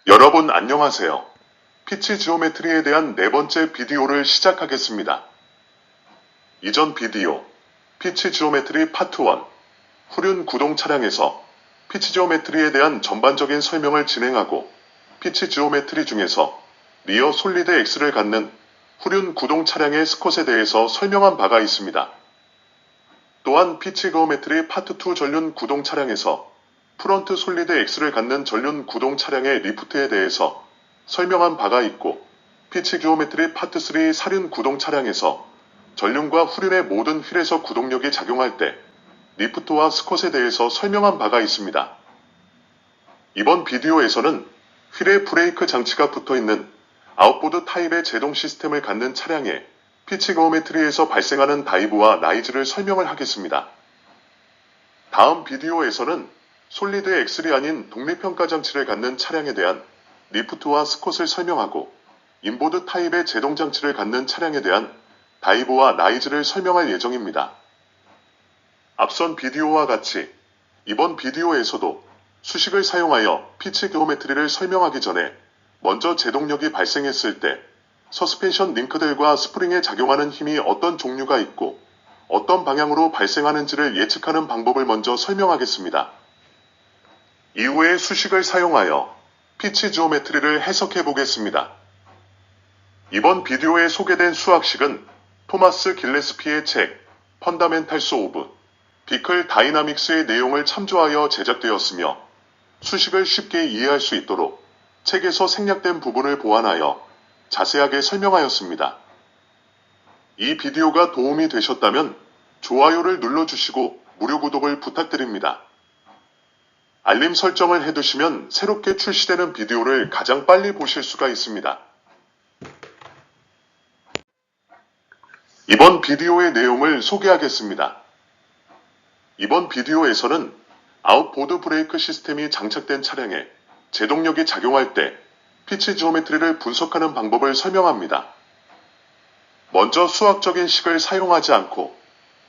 여러분 안녕하세요. 피치 지오메트리에 대한 네 번째 비디오를 시작하겠습니다. 이전 비디오, 피치 지오메트리 파트 1, 후륜 구동 차량에서 피치 지오메트리에 대한 전반적인 설명을 진행하고 피치 지오메트리 중에서 리어 솔리드 X를 갖는 후륜 구동 차량의 스콧에 대해서 설명한 바가 있습니다. 또한 피치 지오메트리 파트 2 전륜 구동 차량에서 프론트 솔리드 X를 갖는 전륜 구동 차량의 리프트에 대해서 설명한 바가 있고 피치 지오메트리 파트 3 사륜 구동 차량에서 전륜과 후륜의 모든 휠에서 구동력이 작용할 때 리프트와 스콧에 대해서 설명한 바가 있습니다. 이번 비디오에서는 휠에 브레이크 장치가 붙어있는 아웃보드 타입의 제동 시스템을 갖는 차량의 피치 지오메트리에서 발생하는 다이브와 라이즈를 설명을 하겠습니다. 다음 비디오에서는 솔리드 엑셀이 아닌 독립평가 장치를 갖는 차량에 대한 리프트와 스콧을 설명하고 인보드 타입의 제동 장치를 갖는 차량에 대한 다이브와 라이즈를 설명할 예정입니다. 앞선 비디오와 같이 이번 비디오에서도 수식을 사용하여 피치 지오메트리를 설명하기 전에 먼저 제동력이 발생했을 때 서스펜션 링크들과 스프링에 작용하는 힘이 어떤 종류가 있고 어떤 방향으로 발생하는지를 예측하는 방법을 먼저 설명하겠습니다. 이후에 수식을 사용하여 피치 지오메트리를 해석해 보겠습니다. 이번 비디오에 소개된 수학식은 토마스 길레스피의 책 펀다멘탈스 오브 비클 다이나믹스의 내용을 참조하여 제작되었으며 수식을 쉽게 이해할 수 있도록 책에서 생략된 부분을 보완하여 자세하게 설명하였습니다. 이 비디오가 도움이 되셨다면 좋아요를 눌러주시고 무료 구독을 부탁드립니다. 알림 설정을 해두시면 새롭게 출시되는 비디오를 가장 빨리 보실 수가 있습니다. 이번 비디오의 내용을 소개하겠습니다. 이번 비디오에서는 아웃보드 브레이크 시스템이 장착된 차량에 제동력이 작용할 때 피치 지오메트리를 분석하는 방법을 설명합니다. 먼저 수학적인 식을 사용하지 않고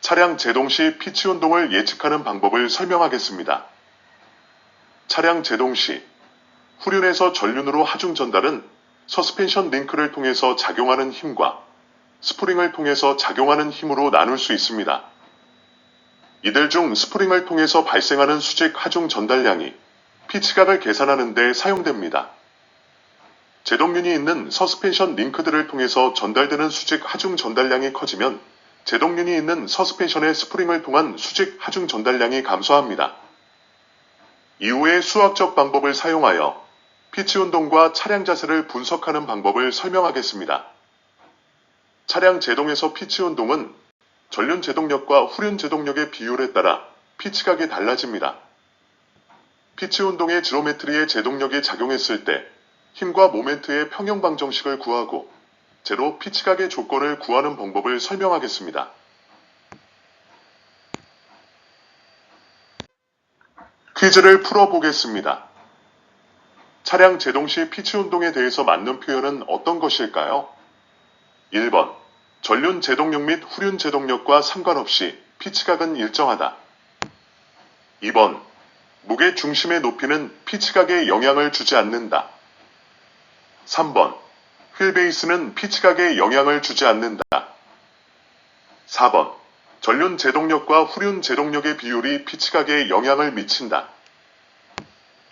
차량 제동 시 피치 운동을 예측하는 방법을 설명하겠습니다. 차량 제동 시 후륜에서 전륜으로 하중 전달은 서스펜션 링크를 통해서 작용하는 힘과 스프링을 통해서 작용하는 힘으로 나눌 수 있습니다. 이들 중 스프링을 통해서 발생하는 수직 하중 전달량이 피치각을 계산하는 데 사용됩니다. 제동륜이 있는 서스펜션 링크들을 통해서 전달되는 수직 하중 전달량이 커지면 제동륜이 있는 서스펜션의 스프링을 통한 수직 하중 전달량이 감소합니다. 이후에 수학적 방법을 사용하여 피치 운동과 차량 자세를 분석하는 방법을 설명하겠습니다. 차량 제동에서 피치 운동은 전륜 제동력과 후륜 제동력의 비율에 따라 피치각이 달라집니다. 피치 운동의 지오메트리에 제동력이 작용했을 때 힘과 모멘트의 평형 방정식을 구하고 제로 피치각의 조건을 구하는 방법을 설명하겠습니다. 퀴즈를 풀어보겠습니다. 차량 제동 시 피치 운동에 대해서 맞는 표현은 어떤 것일까요? 1번 전륜 제동력 및 후륜 제동력과 상관없이 피치각은 일정하다. 2번 무게 중심의 높이는 피치각에 영향을 주지 않는다. 3번 휠베이스는 피치각에 영향을 주지 않는다. 4번 전륜 제동력과 후륜 제동력의 비율이 피치각에 영향을 미친다.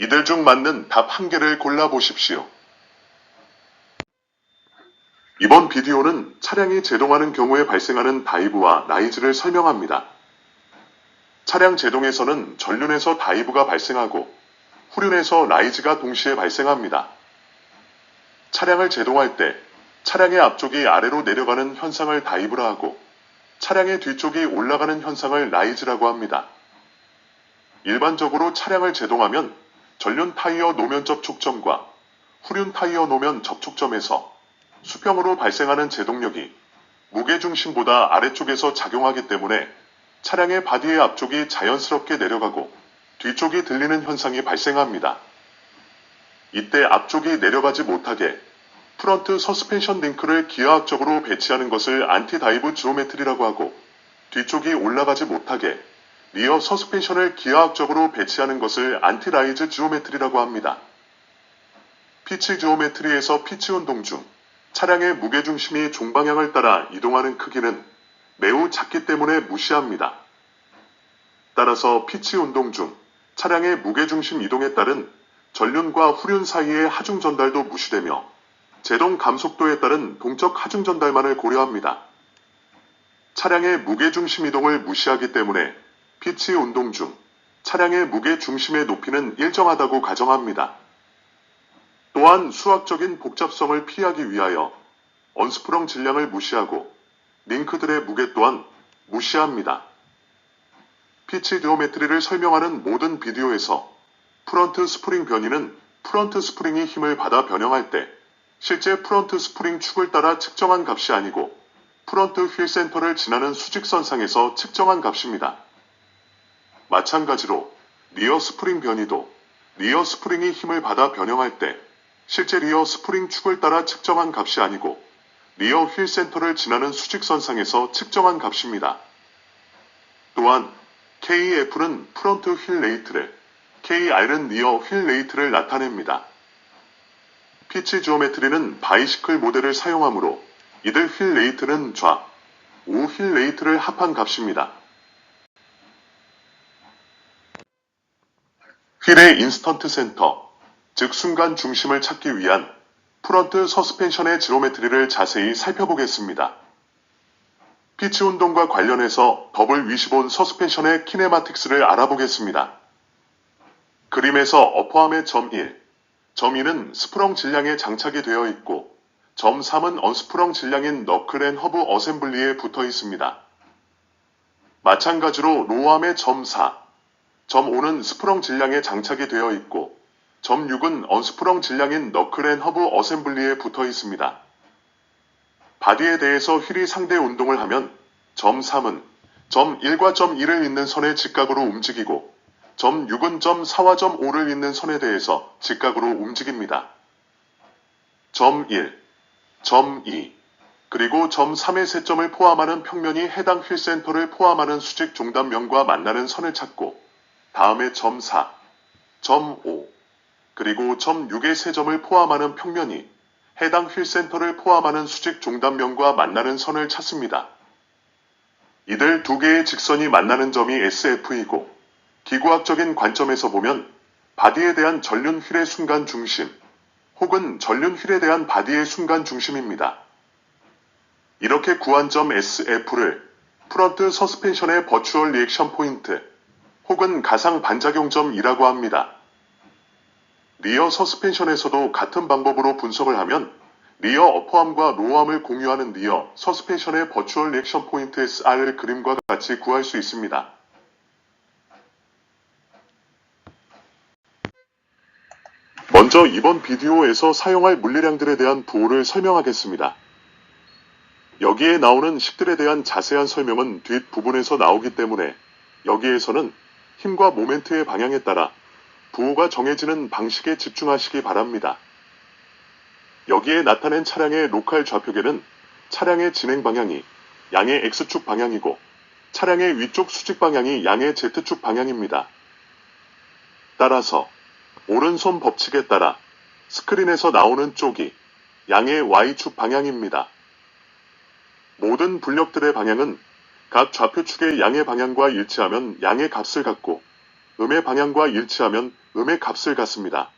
이들 중 맞는 답 한 개를 골라보십시오. 이번 비디오는 차량이 제동하는 경우에 발생하는 다이브와 라이즈를 설명합니다. 차량 제동에서는 전륜에서 다이브가 발생하고 후륜에서 라이즈가 동시에 발생합니다. 차량을 제동할 때 차량의 앞쪽이 아래로 내려가는 현상을 다이브라 하고 차량의 뒤쪽이 올라가는 현상을 라이즈라고 합니다. 일반적으로 차량을 제동하면 전륜 타이어 노면 접촉점과 후륜 타이어 노면 접촉점에서 수평으로 발생하는 제동력이 무게중심보다 아래쪽에서 작용하기 때문에 차량의 바디의 앞쪽이 자연스럽게 내려가고 뒤쪽이 들리는 현상이 발생합니다. 이때 앞쪽이 내려가지 못하게 프런트 서스펜션 링크를 기하학적으로 배치하는 것을 안티 다이브 지오메트리라고 하고 뒤쪽이 올라가지 못하게 리어 서스펜션을 기하학적으로 배치하는 것을 안티 라이즈 지오메트리라고 합니다. 피치 지오메트리에서 피치 운동 중 차량의 무게중심이 종방향을 따라 이동하는 크기는 매우 작기 때문에 무시합니다. 따라서 피치 운동 중 차량의 무게중심 이동에 따른 전륜과 후륜 사이의 하중 전달도 무시되며 제동 감속도에 따른 동적 하중 전달만을 고려합니다. 차량의 무게중심 이동을 무시하기 때문에 피치 운동 중 차량의 무게중심의 높이는 일정하다고 가정합니다. 또한 수학적인 복잡성을 피하기 위하여 언스프렁 질량을 무시하고 링크들의 무게 또한 무시합니다. 피치 지오메트리를 설명하는 모든 비디오에서 프런트 스프링 변이는 프런트 스프링이 힘을 받아 변형할 때 실제 프런트 스프링 축을 따라 측정한 값이 아니고 프런트 휠 센터를 지나는 수직선상에서 측정한 값입니다. 마찬가지로 리어 스프링 변이도 리어 스프링이 힘을 받아 변형할 때 실제 리어 스프링 축을 따라 측정한 값이 아니고 리어 휠 센터를 지나는 수직선상에서 측정한 값입니다. 또한 KF는 프런트 휠 레이트를, KR은 리어 휠 레이트를 나타냅니다. 피치 지오메트리는 바이시클 모델을 사용하므로 이들 휠 레이트는 좌, 우 휠 레이트를 합한 값입니다. 휠의 인스턴트 센터, 즉 순간 중심을 찾기 위한 프런트 서스펜션의 지오메트리를 자세히 살펴보겠습니다. 피치 운동과 관련해서 더블 위시본 서스펜션의 키네마틱스를 알아보겠습니다. 그림에서 어퍼암의 점 1, 점 2는 스프렁 질량에 장착이 되어 있고 점 3은 언스프렁 질량인 너클 앤 허브 어셈블리에 붙어 있습니다. 마찬가지로 로암의 점 4, 점 5는 스프렁 질량에 장착이 되어 있고 점 6은 언스프렁 질량인 너클 앤 허브 어셈블리에 붙어 있습니다. 바디에 대해서 휠이 상대 운동을 하면 점 3은 점 1과 점 2를 잇는 선의 직각으로 움직이고 점 6은 점 4와 점 5를 잇는 선에 대해서 직각으로 움직입니다. 점 1, 점 2, 그리고 점 3의 세 점을 포함하는 평면이 해당 휠 센터를 포함하는 수직 종단면과 만나는 선을 찾고 다음에 점 4, 점 5, 그리고 점 6의 세 점을 포함하는 평면이 해당 휠 센터를 포함하는 수직 종단면과 만나는 선을 찾습니다. 이들 두 개의 직선이 만나는 점이 SF이고 기구학적인 관점에서 보면 바디에 대한 전륜 휠의 순간 중심 혹은 전륜 휠에 대한 바디의 순간 중심입니다. 이렇게 구한 점 SF를 프런트 서스펜션의 버추얼 리액션 포인트 혹은 가상 반작용점이라고 합니다. 리어 서스펜션에서도 같은 방법으로 분석을 하면 리어 어퍼암과 로어암을 공유하는 리어 서스펜션의 버추얼 리액션 포인트 SR을 그림과 같이 구할 수 있습니다. 먼저 이번 비디오에서 사용할 물리량들에 대한 부호를 설명하겠습니다. 여기에 나오는 식들에 대한 자세한 설명은 뒷부분에서 나오기 때문에 여기에서는 힘과 모멘트의 방향에 따라 부호가 정해지는 방식에 집중하시기 바랍니다. 여기에 나타낸 차량의 로컬 좌표계는 차량의 진행 방향이 양의 X축 방향이고 차량의 위쪽 수직 방향이 양의 Z축 방향입니다. 따라서 오른손 법칙에 따라 스크린에서 나오는 쪽이 양의 Y축 방향입니다. 모든 분력들의 방향은 각 좌표축의 양의 방향과 일치하면 양의 값을 갖고 음의 방향과 일치하면 음의 값을 갖습니다.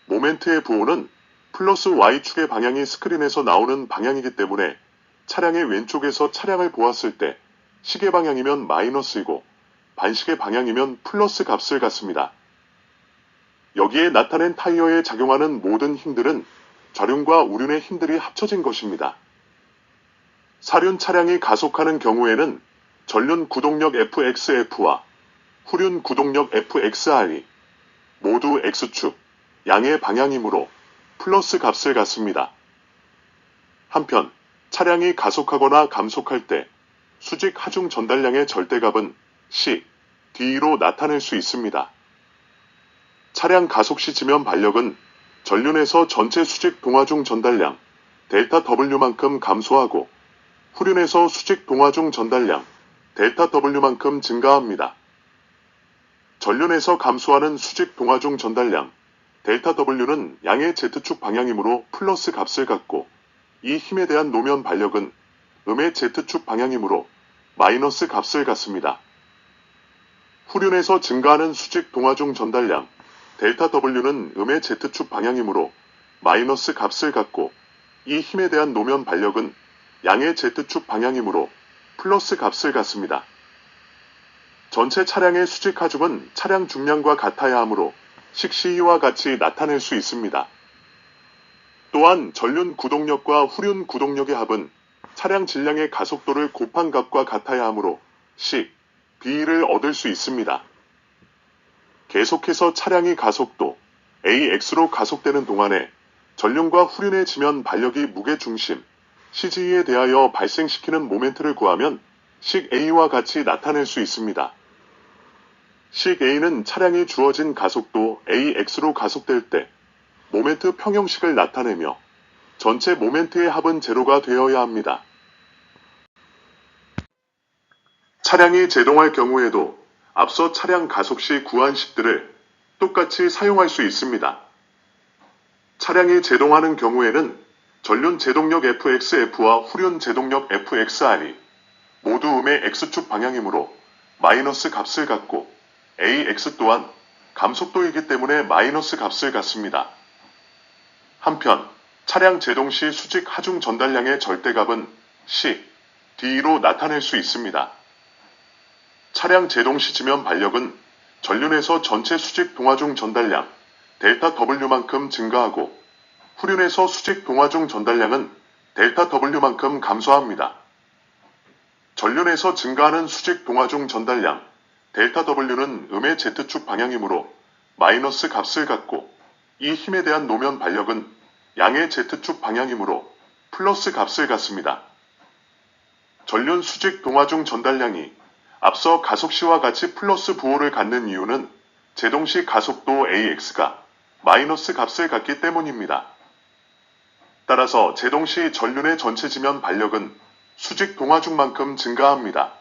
모멘트의 부호는 플러스 Y축의 방향이 스크린에서 나오는 방향이기 때문에 차량의 왼쪽에서 차량을 보았을 때 시계 방향이면 마이너스이고 반시계 방향이면 플러스 값을 갖습니다. 여기에 나타낸 타이어에 작용하는 모든 힘들은 좌륜과 우륜의 힘들이 합쳐진 것입니다. 사륜 차량이 가속하는 경우에는 전륜 구동력 FXF와 후륜 구동력 FXR이 모두 X축, 양의 방향이므로 플러스 값을 갖습니다. 한편 차량이 가속하거나 감속할 때 수직 하중 전달량의 절대값은 C, D로 나타낼 수 있습니다. 차량 가속 시 지면 반력은 전륜에서 전체 수직 동하중 전달량 델타 W만큼 감소하고 후륜에서 수직 동하중 전달량 델타 W만큼 증가합니다. 전륜에서 감소하는 수직 동하중 전달량 델타 W는 양의 Z축 방향이므로 플러스 값을 갖고, 이 힘에 대한 노면 반력은 음의 Z축 방향이므로 마이너스 값을 갖습니다. 후륜에서 증가하는 수직 동화중 전달량 델타 W는 음의 Z축 방향이므로 마이너스 값을 갖고, 이 힘에 대한 노면 반력은 양의 Z축 방향이므로 플러스 값을 갖습니다. 전체 차량의 수직 하중은 차량 중량과 같아야 하므로 식CE와 같이 나타낼 수 있습니다. 또한 전륜 구동력과 후륜 구동력의 합은 차량 질량의 가속도를 곱한 값과 같아야 하므로 식 B를 얻을 수 있습니다. 계속해서 차량이 가속도 AX로 가속되는 동안에 전륜과 후륜의 지면 반력이 무게중심 CG에 대하여 발생시키는 모멘트를 구하면 식 A와 같이 나타낼 수 있습니다. 식 A는 차량이 주어진 가속도 AX로 가속될 때 모멘트 평형식을 나타내며 전체 모멘트의 합은 제로가 되어야 합니다. 차량이 제동할 경우에도 앞서 차량 가속 시 구한 식들을 똑같이 사용할 수 있습니다. 차량이 제동하는 경우에는 전륜 제동력 FXF와 후륜 제동력 FXR이 모두 음의 X축 방향이므로 마이너스 값을 갖고 AX 또한 감속도이기 때문에 마이너스 값을 갖습니다. 한편 차량 제동 시 수직 하중 전달량의 절대값은 C, D로 나타낼 수 있습니다. 차량 제동 시 지면 반력은 전륜에서 전체 수직 동화중 전달량 델타 W만큼 증가하고 후륜에서 수직 동화중 전달량은 델타 W만큼 감소합니다. 전륜에서 증가하는 수직 동화중 전달량 델타 W는 음의 Z축 방향이므로 마이너스 값을 갖고, 이 힘에 대한 노면 반력은 양의 Z축 방향이므로 플러스 값을 갖습니다. 전륜 수직 동화중 전달량이 앞서 가속시와 같이 플러스 부호를 갖는 이유는 제동시 가속도 AX가 마이너스 값을 갖기 때문입니다. 따라서 제동시 전륜의 전체 지면 반력은 수직 동화중만큼 증가합니다.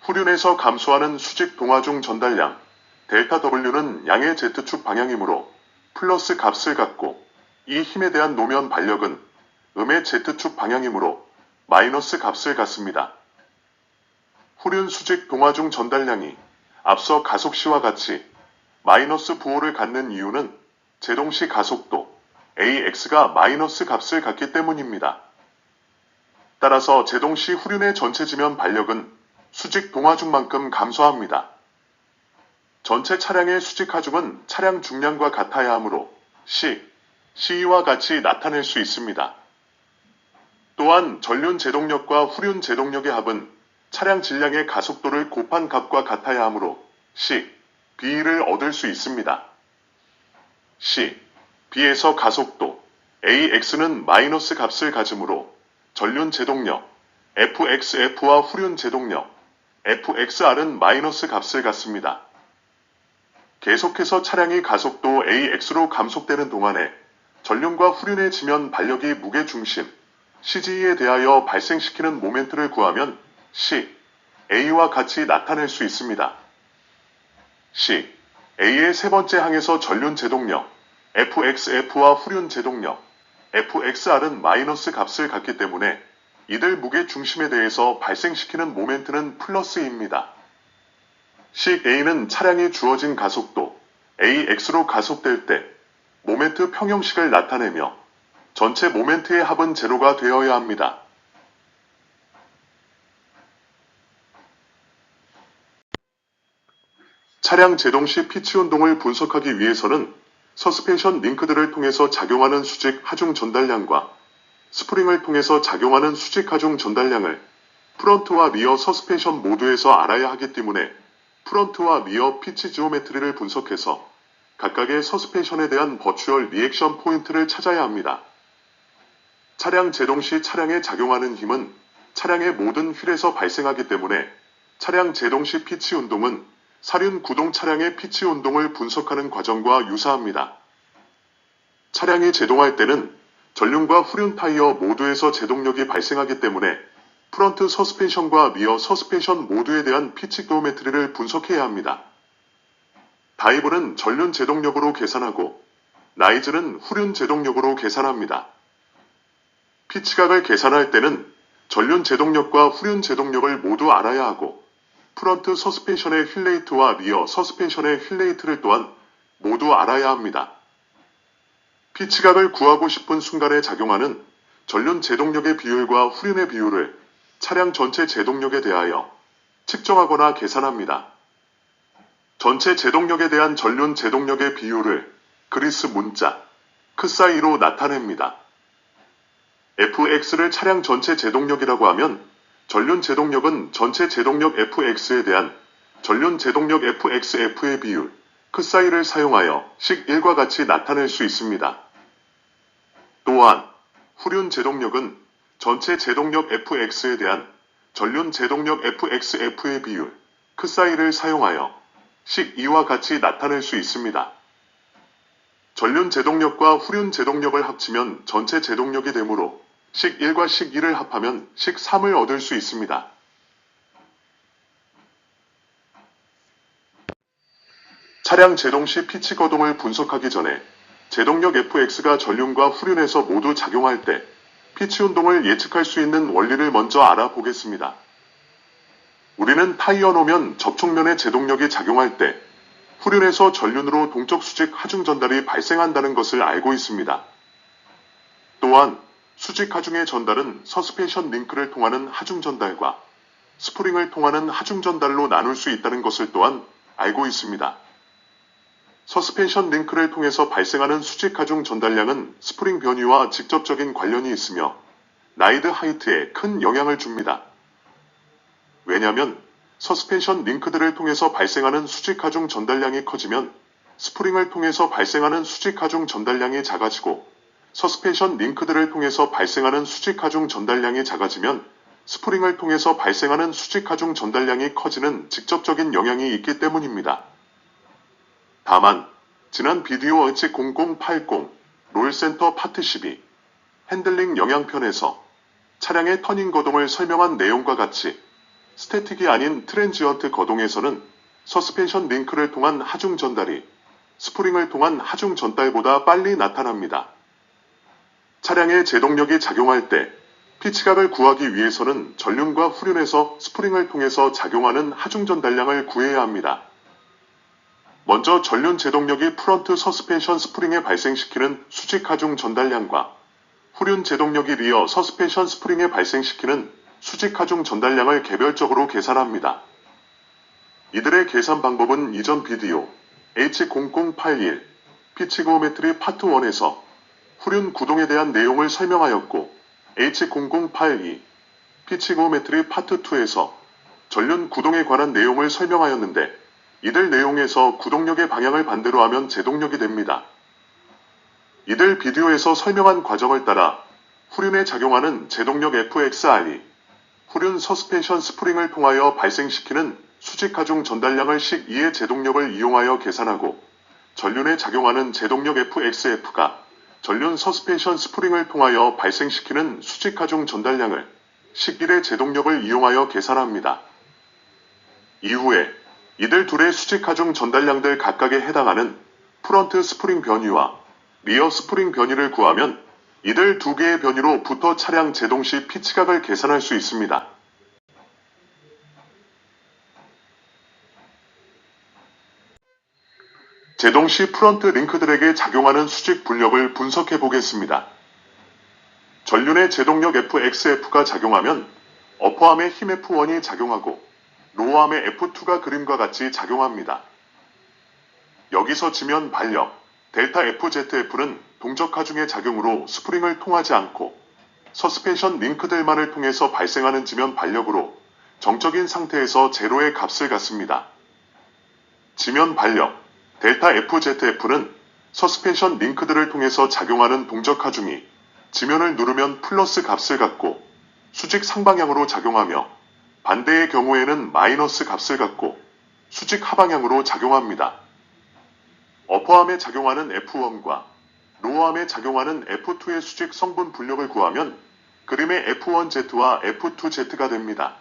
후륜에서 감소하는 수직 동화중 전달량 델타 W는 양의 Z축 방향이므로 플러스 값을 갖고, 이 힘에 대한 노면 반력은 음의 Z축 방향이므로 마이너스 값을 갖습니다. 후륜 수직 동화중 전달량이 앞서 가속시와 같이 마이너스 부호를 갖는 이유는 제동시 가속도 AX가 마이너스 값을 갖기 때문입니다. 따라서 제동시 후륜의 전체 지면 반력은 수직 동화중만큼 감소합니다. 전체 차량의 수직 하중은 차량 중량과 같아야 하므로 CE와 같이 나타낼 수 있습니다. 또한 전륜 제동력과 후륜 제동력의 합은 차량 질량의 가속도를 곱한 값과 같아야 하므로 B를 얻을 수 있습니다. B에서 가속도 AX는 마이너스 값을 가지므로 전륜 제동력 FXF와 후륜 제동력 FXR은 마이너스 값을 갖습니다. 계속해서 차량이 가속도 AX로 감속되는 동안에 전륜과 후륜의 지면 반력이 무게중심 CG에 대하여 발생시키는 모멘트를 구하면 A와 같이 나타낼 수 있습니다. A의 세 번째 항에서 전륜 제동력 FXF와 후륜 제동력 FXR은 마이너스 값을 갖기 때문에 이들 무게 중심에 대해서 발생시키는 모멘트는 플러스입니다. A는 차량이 주어진 가속도 AX로 가속될 때 모멘트 평형식을 나타내며 전체 모멘트의 합은 제로가 되어야 합니다. 차량 제동 시 피치 운동을 분석하기 위해서는 서스펜션 링크들을 통해서 작용하는 수직 하중 전달량과 스프링을 통해서 작용하는 수직 하중 전달량을 프런트와 리어 서스펜션 모두에서 알아야 하기 때문에 프런트와 리어 피치 지오메트리를 분석해서 각각의 서스펜션에 대한 버추얼 리액션 포인트를 찾아야 합니다. 차량 제동 시 차량에 작용하는 힘은 차량의 모든 휠에서 발생하기 때문에 차량 제동 시 피치 운동은 사륜 구동 차량의 피치 운동을 분석하는 과정과 유사합니다. 차량이 제동할 때는 전륜과 후륜 타이어 모두에서 제동력이 발생하기 때문에 프런트 서스펜션과 리어 서스펜션 모두에 대한 피치 지오메트리를 분석해야 합니다. 다이브는 전륜 제동력으로 계산하고 나이즐은 후륜 제동력으로 계산합니다. 피치각을 계산할 때는 전륜 제동력과 후륜 제동력을 모두 알아야 하고 프런트 서스펜션의 휠레이트와 리어 서스펜션의 휠레이트를 또한 모두 알아야 합니다. 피치각을 구하고 싶은 순간에 작용하는 전륜 제동력의 비율과 후륜의 비율을 차량 전체 제동력에 대하여 측정하거나 계산합니다. 전체 제동력에 대한 전륜 제동력의 비율을 그리스 문자 크사이로 나타냅니다. fx를 차량 전체 제동력이라고 하면 전륜 제동력은 전체 제동력 fx에 대한 전륜 제동력 fxf의 비율 크사이를 사용하여 식 1과 같이 나타낼 수 있습니다. 또한 후륜 제동력은 전체 제동력 fx에 대한 전륜 제동력 fxf의 비율 크사이를 사용하여 식 2와 같이 나타낼 수 있습니다. 전륜 제동력과 후륜 제동력을 합치면 전체 제동력이 되므로 식 1과 식 2를 합하면 식 3을 얻을 수 있습니다. 차량 제동 시 피치 거동을 분석하기 전에 제동력 fx가 전륜과 후륜에서 모두 작용할 때 피치 운동을 예측할 수 있는 원리를 먼저 알아보겠습니다. 우리는 타이어 노면 접촉면에 제동력이 작용할 때 후륜에서 전륜으로 동적 수직 하중 전달이 발생한다는 것을 알고 있습니다. 또한 수직 하중의 전달은 서스펜션 링크를 통하는 하중 전달과 스프링을 통하는 하중 전달로 나눌 수 있다는 것을 또한 알고 있습니다. 서스펜션 링크를 통해서 발생하는 수직 하중 전달량은 스프링 변이와 직접적인 관련이 있으며 라이드 하이트에 큰 영향을 줍니다. 왜냐하면 서스펜션 링크들을 통해서 발생하는 수직 하중 전달량이 커지면 스프링을 통해서 발생하는 수직 하중 전달량이 작아지고 서스펜션 링크들을 통해서 발생하는 수직 하중 전달량이 작아지면 스프링을 통해서 발생하는 수직 하중 전달량이 커지는 직접적인 영향이 있기 때문입니다. 다만 지난 비디오 HC0080 롤센터 파트 12 핸들링 영향편에서 차량의 터닝 거동을 설명한 내용과 같이 스태틱이 아닌 트랜지언트 거동에서는 서스펜션 링크를 통한 하중 전달이 스프링을 통한 하중 전달보다 빨리 나타납니다. 차량의 제동력이 작용할 때 피치각을 구하기 위해서는 전륜과 후륜에서 스프링을 통해서 작용하는 하중 전달량을 구해야 합니다. 먼저 전륜 제동력이 프런트 서스펜션 스프링에 발생시키는 수직 하중 전달량과 후륜 제동력이 리어 서스펜션 스프링에 발생시키는 수직 하중 전달량을 개별적으로 계산합니다. 이들의 계산 방법은 이전 비디오 H0081 피치그오메트리 파트 1에서 후륜 구동에 대한 내용을 설명하였고 H0082 피치그오메트리 파트 2에서 전륜 구동에 관한 내용을 설명하였는데 이들 내용에서 구동력의 방향을 반대로 하면 제동력이 됩니다. 이들 비디오에서 설명한 과정을 따라 후륜에 작용하는 제동력 FXR이 후륜 서스펜션 스프링을 통하여 발생시키는 수직 하중 전달량을 식 2의 제동력을 이용하여 계산하고 전륜에 작용하는 제동력 FXF가 전륜 서스펜션 스프링을 통하여 발생시키는 수직 하중 전달량을 식 1의 제동력을 이용하여 계산합니다. 이후에 이들 둘의 수직 하중 전달량들 각각에 해당하는 프런트 스프링 변이와 리어 스프링 변이를 구하면 이들 두 개의 변이로부터 차량 제동 시 피치각을 계산할 수 있습니다. 제동 시 프런트 링크들에게 작용하는 수직 분력을 분석해 보겠습니다. 전륜의 제동력 FXF가 작용하면 어퍼암의 힘 F1이 작용하고 로어암의 F2가 그림과 같이 작용합니다. 여기서 지면 발력 델타 FZF는 동적 하중의 작용으로 스프링을 통하지 않고 서스펜션 링크들만을 통해서 발생하는 지면 발력으로 정적인 상태에서 제로의 값을 갖습니다. 지면 발력 델타 FZF는 서스펜션 링크들을 통해서 작용하는 동적 하중이 지면을 누르면 플러스 값을 갖고 수직 상방향으로 작용하며 반대의 경우에는 마이너스 값을 갖고 수직 하방향으로 작용합니다. 어퍼암에 작용하는 F1과 로어암에 작용하는 F2의 수직 성분 분력을 구하면 그림의 F1Z와 F2Z가 됩니다.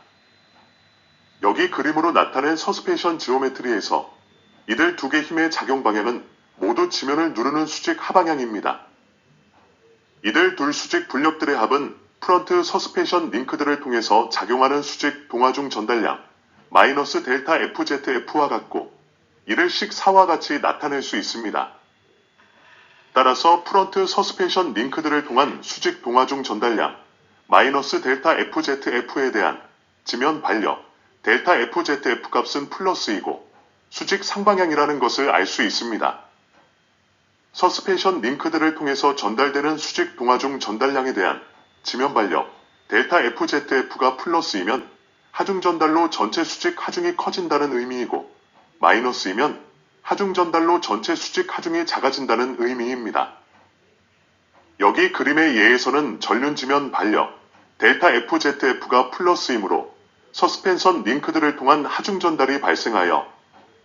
여기 그림으로 나타낸 서스펜션 지오메트리에서 이들 두 개 힘의 작용 방향은 모두 지면을 누르는 수직 하방향입니다. 이들 둘 수직 분력들의 합은 프런트 서스펜션 링크들을 통해서 작용하는 수직 동화중 전달량 마이너스 델타 FZF와 같고 이를 식4와 같이 나타낼 수 있습니다. 따라서 프런트 서스펜션 링크들을 통한 수직 동화중 전달량 마이너스 델타 FZF에 대한 지면 반력 델타 FZF 값은 플러스이고 수직 상방향이라는 것을 알 수 있습니다. 서스펜션 링크들을 통해서 전달되는 수직 동화중 전달량에 대한 지면 반력 델타 FZF가 플러스이면 하중 전달로 전체 수직 하중이 커진다는 의미이고 마이너스이면 하중 전달로 전체 수직 하중이 작아진다는 의미입니다. 여기 그림의 예에서는 전륜 지면 반력 델타 FZF가 플러스이므로 서스펜션 링크들을 통한 하중 전달이 발생하여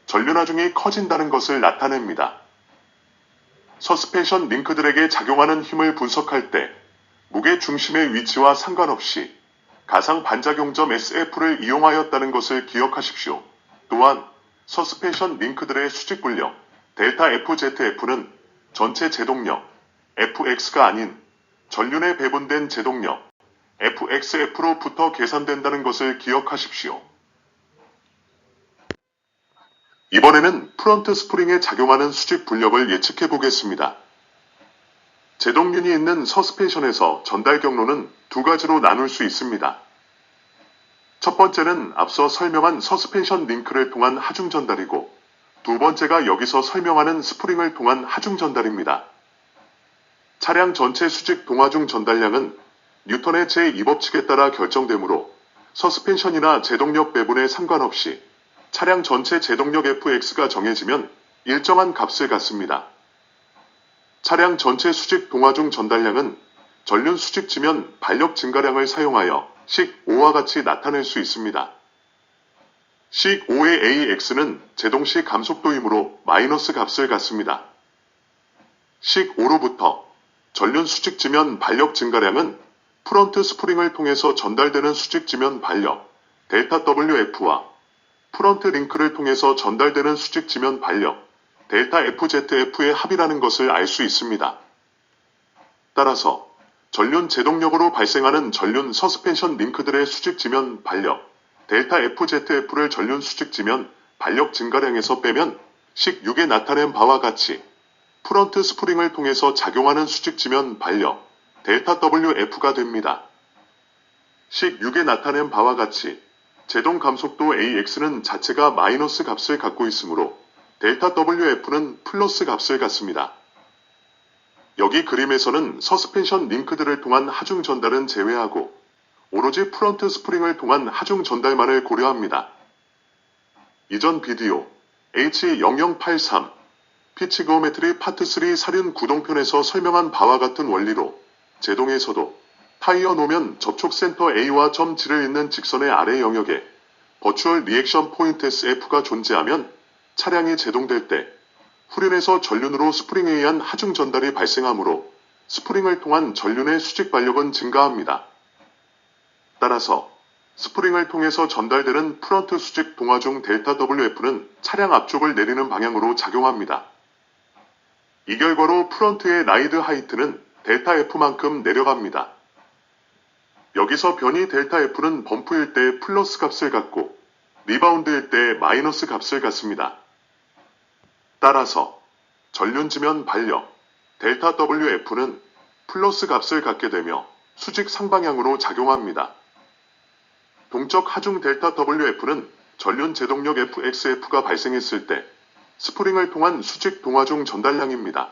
전륜 하중이 커진다는 것을 나타냅니다. 서스펜션 링크들에게 작용하는 힘을 분석할 때 무게 중심의 위치와 상관없이 가상 반작용점 SF를 이용하였다는 것을 기억하십시오. 또한 서스펜션 링크들의 수직 분력 델타 FZF는 전체 제동력 FX가 아닌 전륜에 배분된 제동력 FXF로부터 계산된다는 것을 기억하십시오. 이번에는 프런트 스프링에 작용하는 수직 분력을 예측해 보겠습니다. 제동륜이 있는 서스펜션에서 전달 경로는 두 가지로 나눌 수 있습니다. 첫 번째는 앞서 설명한 서스펜션 링크를 통한 하중 전달이고 두 번째가 여기서 설명하는 스프링을 통한 하중 전달입니다. 차량 전체 수직 동화중 전달량은 뉴턴의 제2법칙에 따라 결정되므로 서스펜션이나 제동력 배분에 상관없이 차량 전체 제동력 Fx가 정해지면 일정한 값을 갖습니다. 차량 전체 수직 동화중 전달량은 전륜 수직 지면 반력 증가량을 사용하여 식 5와 같이 나타낼 수 있습니다. 식 5의 AX는 제동시 감속도이므로 마이너스 값을 갖습니다. 식 5로부터 전륜 수직 지면 반력 증가량은 프런트 스프링을 통해서 전달되는 수직 지면 반력 델타 WF와 프런트 링크를 통해서 전달되는 수직 지면 반력 델타 FZF의 합이라는 것을 알 수 있습니다. 따라서 전륜 제동력으로 발생하는 전륜 서스펜션 링크들의 수직 지면 반력 델타 FZF를 전륜 수직 지면 반력 증가량에서 빼면 식 6에 나타낸 바와 같이 프런트 스프링을 통해서 작용하는 수직 지면 반력 델타 WF가 됩니다. 식 6에 나타낸 바와 같이 제동 감속도 AX는 자체가 마이너스 값을 갖고 있으므로 델타 WF는 플러스 값을 갖습니다. 여기 그림에서는 서스펜션 링크들을 통한 하중 전달은 제외하고 오로지 프런트 스프링을 통한 하중 전달만을 고려합니다. 이전 비디오 H0083 피치 지오메트리 파트 3 사륜 구동편에서 설명한 바와 같은 원리로 제동에서도 타이어 노면 접촉 센터 A와 점 G를 잇는 직선의 아래 영역에 버추얼 리액션 포인트 SF가 존재하면 차량이 제동될 때 후륜에서 전륜으로 스프링에 의한 하중 전달이 발생하므로 스프링을 통한 전륜의 수직 반력은 증가합니다. 따라서 스프링을 통해서 전달되는 프런트 수직 동화중 델타 WF는 차량 앞쪽을 내리는 방향으로 작용합니다. 이 결과로 프런트의 라이드 하이트는 델타 F만큼 내려갑니다. 여기서 변이 델타 F는 범프일 때 플러스 값을 갖고 리바운드일 때 마이너스 값을 갖습니다. 따라서 전륜 지면 반력 델타 WF는 플러스 값을 갖게 되며 수직 상방향으로 작용합니다. 동적 하중 델타 WF는 전륜 제동력 FXF가 발생했을 때 스프링을 통한 수직 동화중 전달량입니다.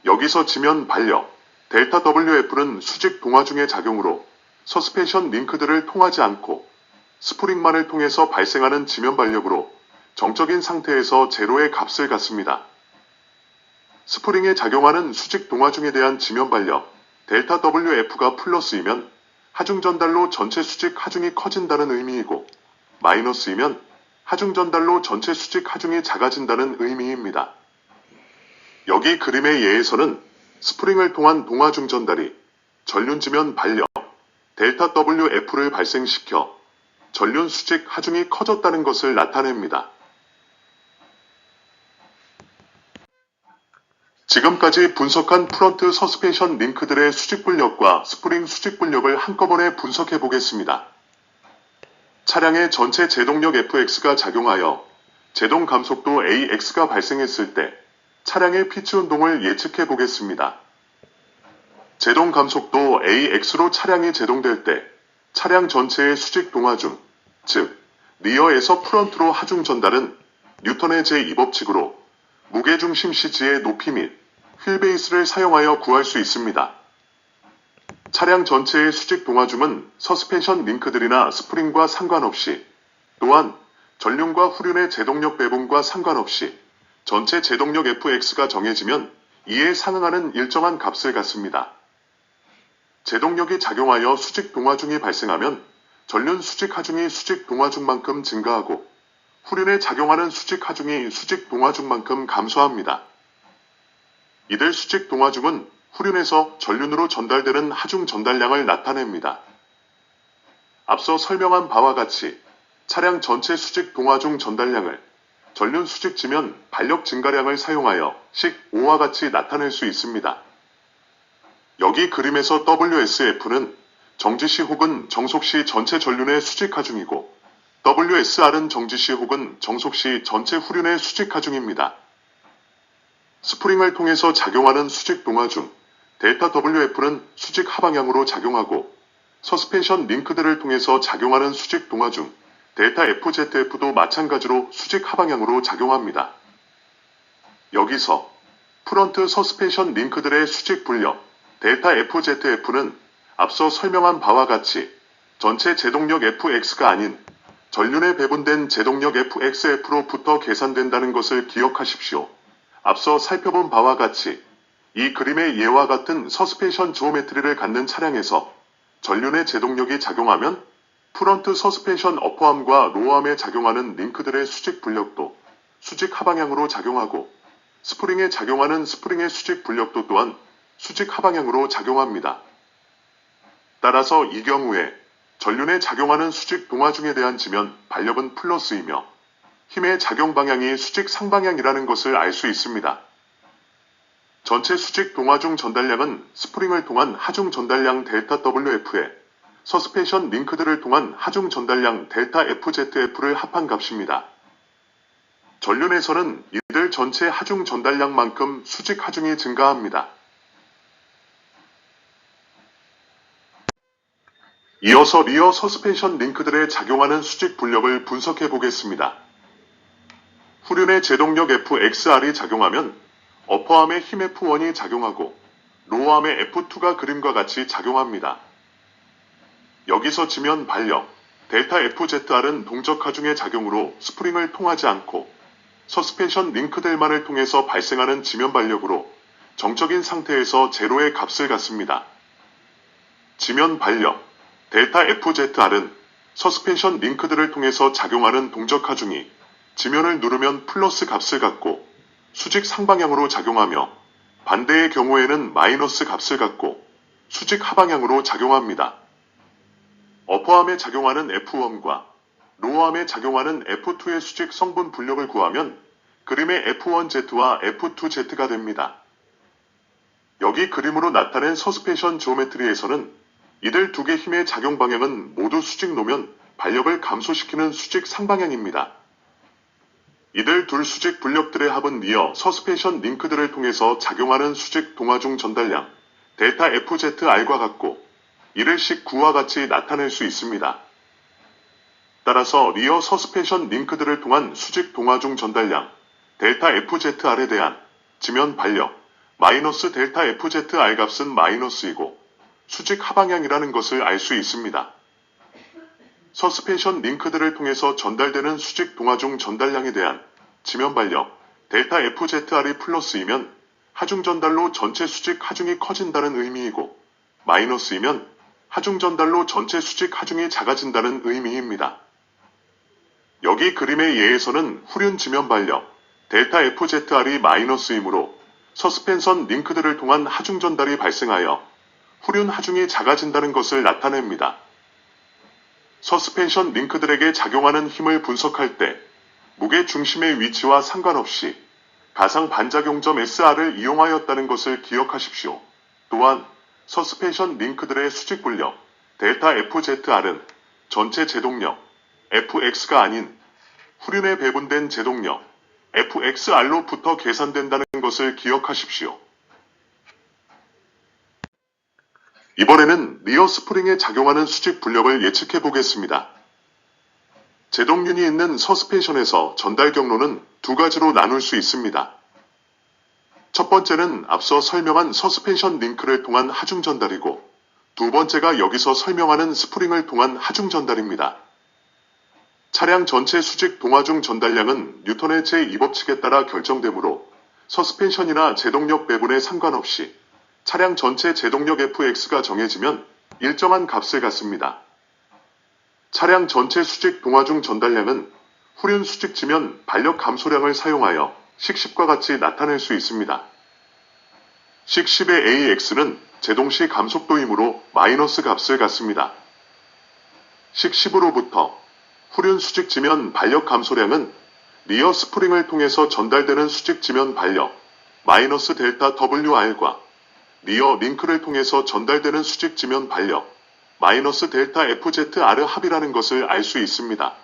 여기서 지면 반력 델타 WF는 수직 동화중의 작용으로 서스펜션 링크들을 통하지 않고 스프링만을 통해서 발생하는 지면 반력으로 정적인 상태에서 제로의 값을 갖습니다. 스프링에 작용하는 수직 동화중에 대한 지면 반력 델타 WF가 플러스이면 하중 전달로 전체 수직 하중이 커진다는 의미이고 마이너스이면 하중 전달로 전체 수직 하중이 작아진다는 의미입니다. 여기 그림의 예에서는 스프링을 통한 동화중 전달이 전륜 지면 반력 델타 WF를 발생시켜 전륜 수직 하중이 커졌다는 것을 나타냅니다. 지금까지 분석한 프런트 서스펜션 링크들의 수직 분력과 스프링 수직 분력을 한꺼번에 분석해 보겠습니다. 차량의 전체 제동력 Fx가 작용하여 제동 감속도 AX가 발생했을 때 차량의 피치 운동을 예측해 보겠습니다. 제동 감속도 AX로 차량이 제동될 때 차량 전체의 수직 동화 중, 즉 리어에서 프런트로 하중 전달은 뉴턴의 제2법칙으로 무게중심 CG의 높이 및 휠베이스를 사용하여 구할 수 있습니다. 차량 전체의 수직 동화중은 서스펜션 링크들이나 스프링과 상관없이, 또한 전륜과 후륜의 제동력 배분과 상관없이 전체 제동력 Fx가 정해지면 이에 상응하는 일정한 값을 갖습니다. 제동력이 작용하여 수직 동화중이 발생하면 전륜 수직 하중이 수직 동화중만큼 증가하고 후륜에 작용하는 수직 하중이 수직 동화중만큼 감소합니다. 이들 수직 동화중은 후륜에서 전륜으로 전달되는 하중 전달량을 나타냅니다. 앞서 설명한 바와 같이 차량 전체 수직 동화중 전달량을 전륜 수직지면 발력 증가량을 사용하여 식 5와 같이 나타낼 수 있습니다. 여기 그림에서 WSF는 정지시 혹은 정속시 전체 전륜의 수직 하중이고 WSR은 정지시 혹은 정속시 전체 후륜의 수직 하중입니다. 스프링을 통해서 작용하는 수직 동화중 델타 WF는 수직 하방향으로 작용하고 서스펜션 링크들을 통해서 작용하는 수직 동화중 델타 FZF도 마찬가지로 수직 하방향으로 작용합니다. 여기서 프런트 서스펜션 링크들의 수직 분력 델타 FZF는 앞서 설명한 바와 같이 전체 제동력 Fx가 아닌 전륜에 배분된 제동력 FXF로부터 계산된다는 것을 기억하십시오. 앞서 살펴본 바와 같이 이 그림의 예와 같은 서스펜션 지오메트리를 갖는 차량에서 전륜의 제동력이 작용하면 프런트 서스펜션 어퍼암과 로어암에 작용하는 링크들의 수직 분력도 수직 하방향으로 작용하고 스프링에 작용하는 스프링의 수직 분력도 또한 수직 하방향으로 작용합니다. 따라서 이 경우에 전륜에 작용하는 수직 동화중에 대한 지면 발력은 플러스이며 힘의 작용 방향이 수직 상방향이라는 것을 알 수 있습니다. 전체 수직 동화중 전달량은 스프링을 통한 하중 전달량 델타 WF에 서스펜션 링크들을 통한 하중 전달량 델타 FZF를 합한 값입니다. 전륜에서는 이들 전체 하중 전달량만큼 수직 하중이 증가합니다. 이어서 리어 서스펜션 링크들에 작용하는 수직 분력을 분석해 보겠습니다. 후륜의 제동력 FXR이 작용하면 어퍼암의 힘 F1이 작용하고 로어암의 F2가 그림과 같이 작용합니다. 여기서 지면 발력 델타 FZR은 동적 하중의 작용으로 스프링을 통하지 않고 서스펜션 링크들만을 통해서 발생하는 지면 발력으로 정적인 상태에서 제로의 값을 갖습니다. 지면 발력 델타 FZR은 서스펜션 링크들을 통해서 작용하는 동적 하중이 지면을 누르면 플러스 값을 갖고 수직 상방향으로 작용하며 반대의 경우에는 마이너스 값을 갖고 수직 하방향으로 작용합니다. 어퍼암에 작용하는 F1과 로어암에 작용하는 F2의 수직 성분 분력을 구하면 그림의 F1Z와 F2Z가 됩니다. 여기 그림으로 나타낸 서스펜션 지오메트리에서는 이들 두 개 힘의 작용 방향은 모두 수직 노면 발력을 감소시키는 수직 상방향입니다. 이들 둘 수직 분력들의 합은 리어 서스펜션 링크들을 통해서 작용하는 수직 동화중 전달량 델타 FZR과 같고 이를 식 9와 같이 나타낼 수 있습니다. 따라서 리어 서스펜션 링크들을 통한 수직 동화중 전달량 델타 FZR에 대한 지면 발력 마이너스 델타 FZR 값은 마이너스이고 수직 하방향이라는 것을 알 수 있습니다. 서스펜션 링크들을 통해서 전달되는 수직 동화중 전달량에 대한 지면 발력 델타 FZR이 플러스이면 하중 전달로 전체 수직 하중이 커진다는 의미이고 마이너스이면 하중 전달로 전체 수직 하중이 작아진다는 의미입니다. 여기 그림의 예에서는 후륜 지면 발력 델타 FZR이 마이너스이므로 서스펜션 링크들을 통한 하중 전달이 발생하여 후륜 하중이 작아진다는 것을 나타냅니다. 서스펜션 링크들에게 작용하는 힘을 분석할 때 무게 중심의 위치와 상관없이 가상 반작용점 SR을 이용하였다는 것을 기억하십시오. 또한 서스펜션 링크들의 수직 분력 델타 FZR은 전체 제동력 FX가 아닌 후륜에 배분된 제동력 FXR로부터 계산된다는 것을 기억하십시오. 이번에는 리어 스프링에 작용하는 수직 분력을 예측해 보겠습니다. 제동륜이 있는 서스펜션에서 전달 경로는 두 가지로 나눌 수 있습니다. 첫 번째는 앞서 설명한 서스펜션 링크를 통한 하중 전달이고, 두 번째가 여기서 설명하는 스프링을 통한 하중 전달입니다. 차량 전체 수직 동하중 전달량은 뉴턴의 제2법칙에 따라 결정되므로 서스펜션이나 제동력 배분에 상관없이 차량 전체 제동력 Fx가 정해지면 일정한 값을 갖습니다. 차량 전체 수직 동하중 전달량은 후륜 수직 지면 반력 감소량을 사용하여 식10과 같이 나타낼 수 있습니다. 식10의 AX는 제동시 감속도이므로 마이너스 값을 갖습니다. 식10으로부터 후륜 수직 지면 반력 감소량은 리어 스프링을 통해서 전달되는 수직 지면 반력 마이너스 델타 WR과 리어 링크를 통해서 전달되는 수직 지면 반력 마이너스 델타 FZR 합이라는 것을 알 수 있습니다.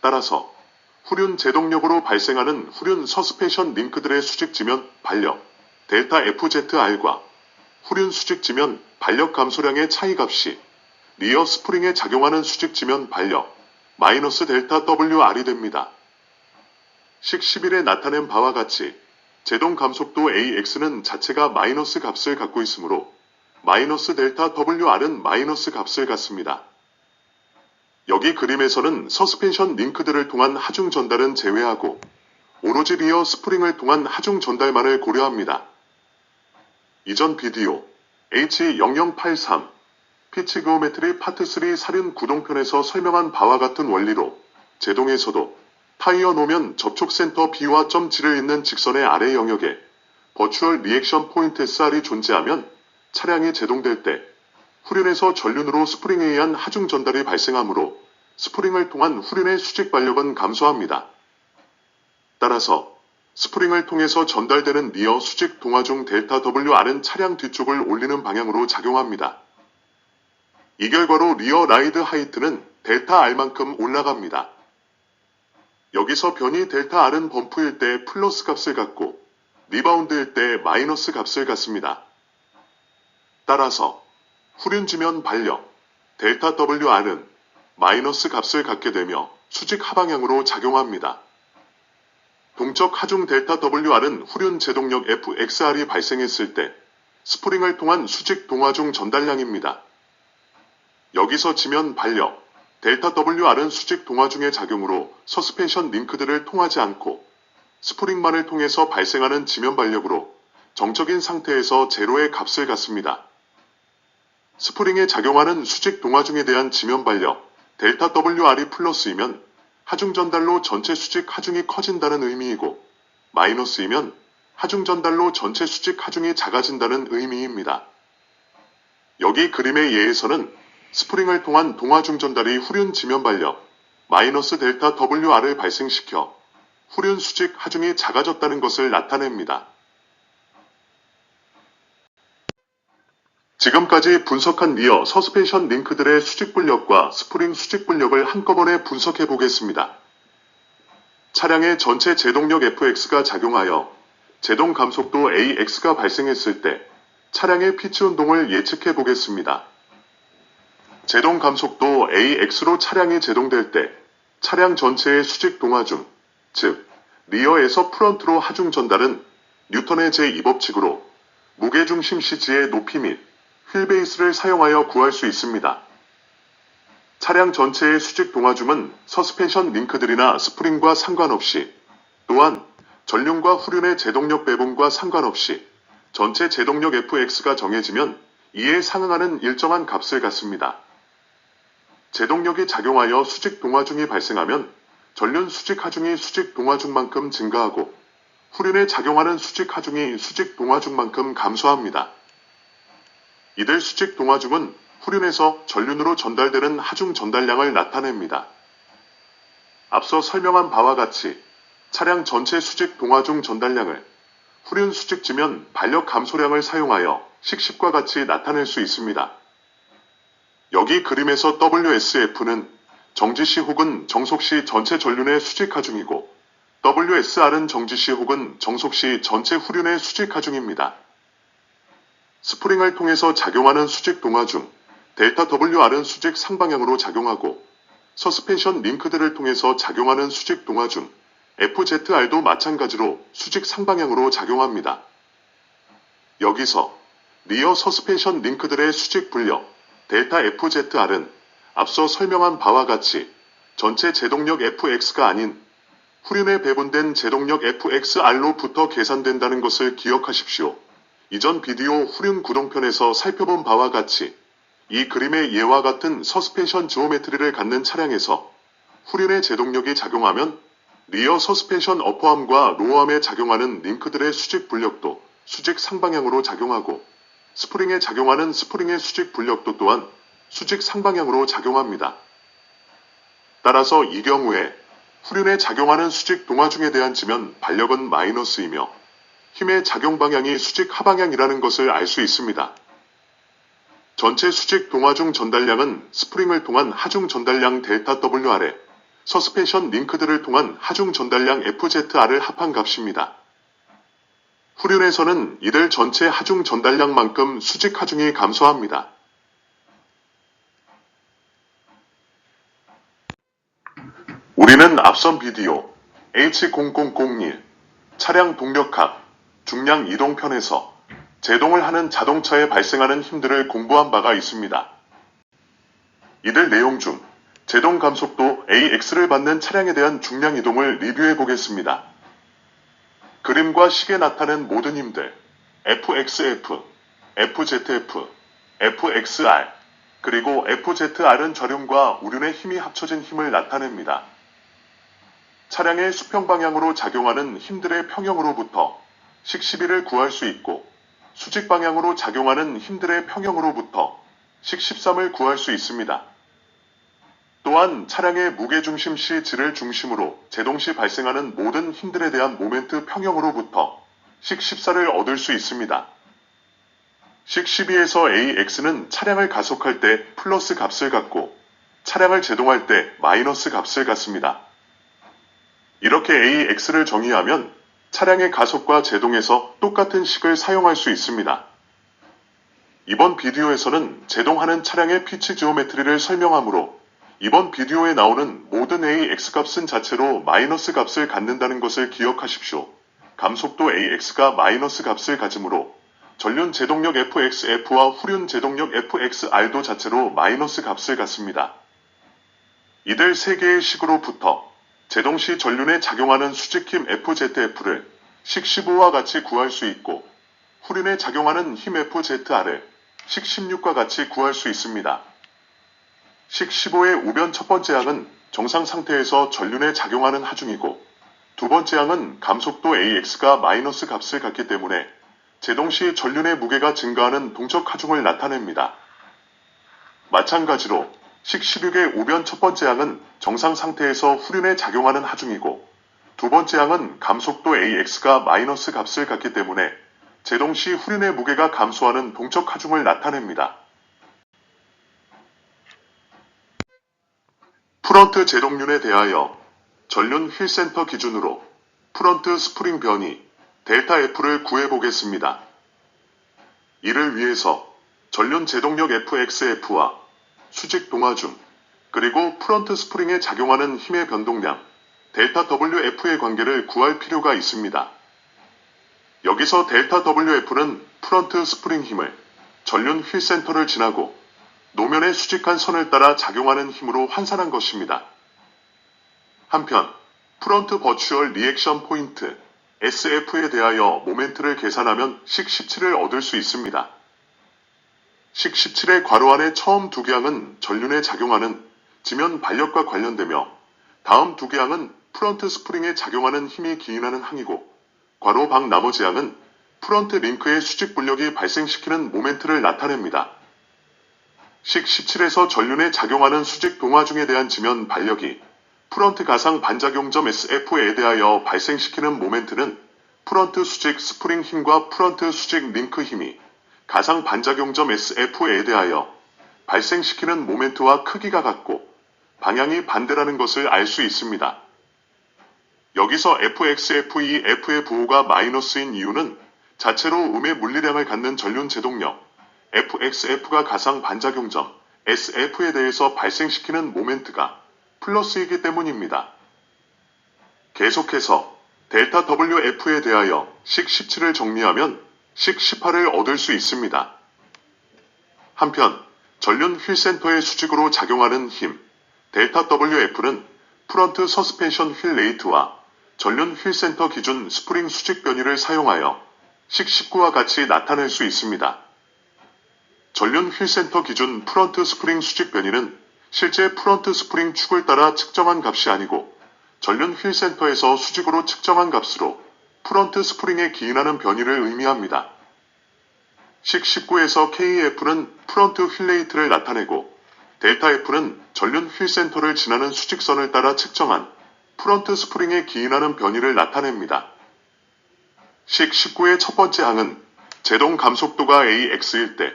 따라서 후륜 제동력으로 발생하는 후륜 서스펜션 링크들의 수직 지면 반력 델타 FZR과 후륜 수직 지면 반력 감소량의 차이값이 리어 스프링에 작용하는 수직 지면 반력 마이너스 델타 WR이 됩니다. 식11에 나타낸 바와 같이 제동 감속도 AX는 자체가 마이너스 값을 갖고 있으므로 마이너스 델타 WR은 마이너스 값을 갖습니다. 여기 그림에서는 서스펜션 링크들을 통한 하중 전달은 제외하고 오로지 리어 스프링을 통한 하중 전달만을 고려합니다. 이전 비디오 H0083 피치 그오메트리 파트 3 사륜 구동편에서 설명한 바와 같은 원리로 제동에서도 타이어 노면 접촉 센터 B와 점 G를 잇는 직선의 아래 영역에 버추얼 리액션 포인트 SR이 존재하면 차량이 제동될 때 후륜에서 전륜으로 스프링에 의한 하중 전달이 발생하므로 스프링을 통한 후륜의 수직 반력은 감소합니다. 따라서 스프링을 통해서 전달되는 리어 수직 동하중 델타 WR은 차량 뒤쪽을 올리는 방향으로 작용합니다. 이 결과로 리어 라이드 하이트는 델타 R만큼 올라갑니다. 여기서 변이 델타 R은 범프일 때 플러스 값을 갖고 리바운드일 때 마이너스 값을 갖습니다. 따라서 후륜 지면 반력 델타 WR은 마이너스 값을 갖게 되며 수직 하방향으로 작용합니다. 동적 하중 델타 WR은 후륜 제동력 FXR이 발생했을 때 스프링을 통한 수직 동하중 전달량입니다. 여기서 지면 반력 델타 WR은 수직 동하중의 작용으로 서스펜션 링크들을 통하지 않고 스프링만을 통해서 발생하는 지면 반력으로 정적인 상태에서 제로의 값을 갖습니다. 스프링에 작용하는 수직 동하중에 대한 지면 반력 델타 WR이 플러스이면 하중 전달로 전체 수직 하중이 커진다는 의미이고 마이너스이면 하중 전달로 전체 수직 하중이 작아진다는 의미입니다. 여기 그림의 예에서는 스프링을 통한 동하중 전달이 후륜 지면 반력 마이너스 델타 WR을 발생시켜 후륜 수직 하중이 작아졌다는 것을 나타냅니다. 지금까지 분석한 리어 서스펜션 링크들의 수직 분력과 스프링 수직 분력을 한꺼번에 분석해 보겠습니다. 차량의 전체 제동력 Fx가 작용하여 제동 감속도 AX가 발생했을 때 차량의 피치 운동을 예측해 보겠습니다. 제동 감속도 AX로 차량이 제동될 때 차량 전체의 수직 동하중, 즉 리어에서 프런트로 하중 전달은 뉴턴의 제2법칙으로 무게중심 CG의 높이 및 휠베이스를 사용하여 구할 수 있습니다. 차량 전체의 수직 동하중은 서스펜션 링크들이나 스프링과 상관없이 또한 전륜과 후륜의 제동력 배분과 상관없이 전체 제동력 Fx가 정해지면 이에 상응하는 일정한 값을 갖습니다. 제동력이 작용하여 수직 동하중이 발생하면 전륜 수직 하중이 수직 동하중만큼 증가하고 후륜에 작용하는 수직 하중이 수직 동하중만큼 감소합니다. 이들 수직 동하중은 후륜에서 전륜으로 전달되는 하중 전달량을 나타냅니다. 앞서 설명한 바와 같이 차량 전체 수직 동화 중 전달량을 후륜 수직지면 반력 감소량을 사용하여 식십과 같이 나타낼 수 있습니다. 여기 그림에서 WSF는 정지시 혹은 정속시 전체 전륜의 수직 하중이고 WSR은 정지시 혹은 정속시 전체 후륜의 수직 하중입니다. 스프링을 통해서 작용하는 수직 동화 중 델타 WR은 수직 상방향으로 작용하고 서스펜션 링크들을 통해서 작용하는 수직 동화 중 FZR도 마찬가지로 수직 상방향으로 작용합니다. 여기서 리어 서스펜션 링크들의 수직 분력 델타 FZR은 앞서 설명한 바와 같이 전체 제동력 Fx가 아닌 후륜에 배분된 제동력 FXR로부터 계산된다는 것을 기억하십시오. 이전 비디오 후륜 구동편에서 살펴본 바와 같이 이 그림의 예와 같은 서스펜션 지오메트리를 갖는 차량에서 후륜의 제동력이 작용하면 리어 서스펜션 어퍼암과 로어암에 작용하는 링크들의 수직 분력도 수직 상방향으로 작용하고 스프링에 작용하는 스프링의 수직 분력도 또한 수직 상방향으로 작용합니다. 따라서 이 경우에 후륜에 작용하는 수직 동화중에 대한 지면 반력은 마이너스이며 힘의 작용 방향이 수직 하방향이라는 것을 알 수 있습니다. 전체 수직 동화중 전달량은 스프링을 통한 하중 전달량 델타 WR에 서스펜션 링크들을 통한 하중 전달량 FZR을 합한 값입니다. 후륜에서는 이들 전체 하중 전달량만큼 수직 하중이 감소합니다. 우리는 앞선 비디오 H0001 차량 동력학 중량 이동편에서 제동을 하는 자동차에 발생하는 힘들을 공부한 바가 있습니다. 이들 내용 중 제동 감속도 AX를 받는 차량에 대한 중량 이동을 리뷰해 보겠습니다. 그림과 식에 나타낸 모든 힘들 FXF, FZF, FXR, 그리고 FZR은 좌륜과 우륜의 힘이 합쳐진 힘을 나타냅니다. 차량의 수평 방향으로 작용하는 힘들의 평형으로부터 식 12를 구할 수 있고 수직 방향으로 작용하는 힘들의 평형으로부터 식 13을 구할 수 있습니다. 또한 차량의 무게중심 C를 중심으로 제동 시 발생하는 모든 힘들에 대한 모멘트 평형으로부터 식 14를 얻을 수 있습니다. 식 12에서 AX는 차량을 가속할 때 플러스 값을 갖고 차량을 제동할 때 마이너스 값을 갖습니다. 이렇게 AX를 정의하면 차량의 가속과 제동에서 똑같은 식을 사용할 수 있습니다. 이번 비디오에서는 제동하는 차량의 피치 지오메트리를 설명하므로 이번 비디오에 나오는 모든 AX 값은 자체로 마이너스 값을 갖는다는 것을 기억하십시오. 감속도 AX가 마이너스 값을 가지므로 전륜 제동력 FXF와 후륜 제동력 FXR도 자체로 마이너스 값을 갖습니다. 이들 3개의 식으로부터 제동 시 전륜에 작용하는 수직힘 FZF를 식 15와 같이 구할 수 있고 후륜에 작용하는 힘 FZR을 식 16과 같이 구할 수 있습니다. 식 15의 우변 첫 번째 항은 정상 상태에서 전륜에 작용하는 하중이고 두 번째 항은 감속도 AX가 마이너스 값을 갖기 때문에 제동 시 전륜의 무게가 증가하는 동적 하중을 나타냅니다. 마찬가지로 식 16의 우변 첫 번째 항은 정상 상태에서 후륜에 작용하는 하중이고 두 번째 항은 감속도 AX가 마이너스 값을 갖기 때문에 제동 시 후륜의 무게가 감소하는 동적 하중을 나타냅니다. 프런트 제동륜에 대하여 전륜 휠센터 기준으로 프런트 스프링 변이 델타 F를 구해보겠습니다. 이를 위해서 전륜 제동력 FXF와 수직 동화중 그리고 프런트 스프링에 작용하는 힘의 변동량 델타 WF의 관계를 구할 필요가 있습니다. 여기서 델타 WF는 프런트 스프링 힘을 전륜 휠센터를 지나고 노면의 수직한 선을 따라 작용하는 힘으로 환산한 것입니다. 한편 프런트 버추얼 리액션 포인트 SF에 대하여 모멘트를 계산하면 식 17을 얻을 수 있습니다. 식 17의 괄호 안의 처음 두 개항은 전륜에 작용하는 지면 반력과 관련되며 다음 두 개항은 프런트 스프링에 작용하는 힘이 기인하는 항이고 괄호 밖 나머지 항은 프런트 링크의 수직 분력이 발생시키는 모멘트를 나타냅니다. 식 17에서 전륜에 작용하는 수직 동화중에 대한 지면 반력이 프런트 가상 반작용점 SF에 대하여 발생시키는 모멘트는 프런트 수직 스프링 힘과 프런트 수직 링크 힘이 가상 반작용점 SF에 대하여 발생시키는 모멘트와 크기가 같고 방향이 반대라는 것을 알 수 있습니다. 여기서 FXFE F의 부호가 마이너스인 이유는 자체로 음의 물리량을 갖는 전륜 제동력 FXF가 가상 반작용점 SF에 대해서 발생시키는 모멘트가 플러스이기 때문입니다. 계속해서 델타 WF에 대하여 식 17을 정리하면 식 18을 얻을 수 있습니다. 한편 전륜 휠센터의 수직으로 작용하는 힘 델타 WF는 프런트 서스펜션 휠 레이트와 전륜 휠센터 기준 스프링 수직 변이를 사용하여 식 19와 같이 나타낼 수 있습니다. 전륜 휠센터 기준 프런트 스프링 수직 변이는 실제 프런트 스프링 축을 따라 측정한 값이 아니고 전륜 휠센터에서 수직으로 측정한 값으로 프런트 스프링에 기인하는 변이를 의미합니다. 식 19에서 KF는 프런트 휠 레이트를 나타내고 델타 F는 전륜 휠센터를 지나는 수직선을 따라 측정한 프런트 스프링에 기인하는 변이를 나타냅니다. 식 19의 첫 번째 항은 제동 감속도가 AX일 때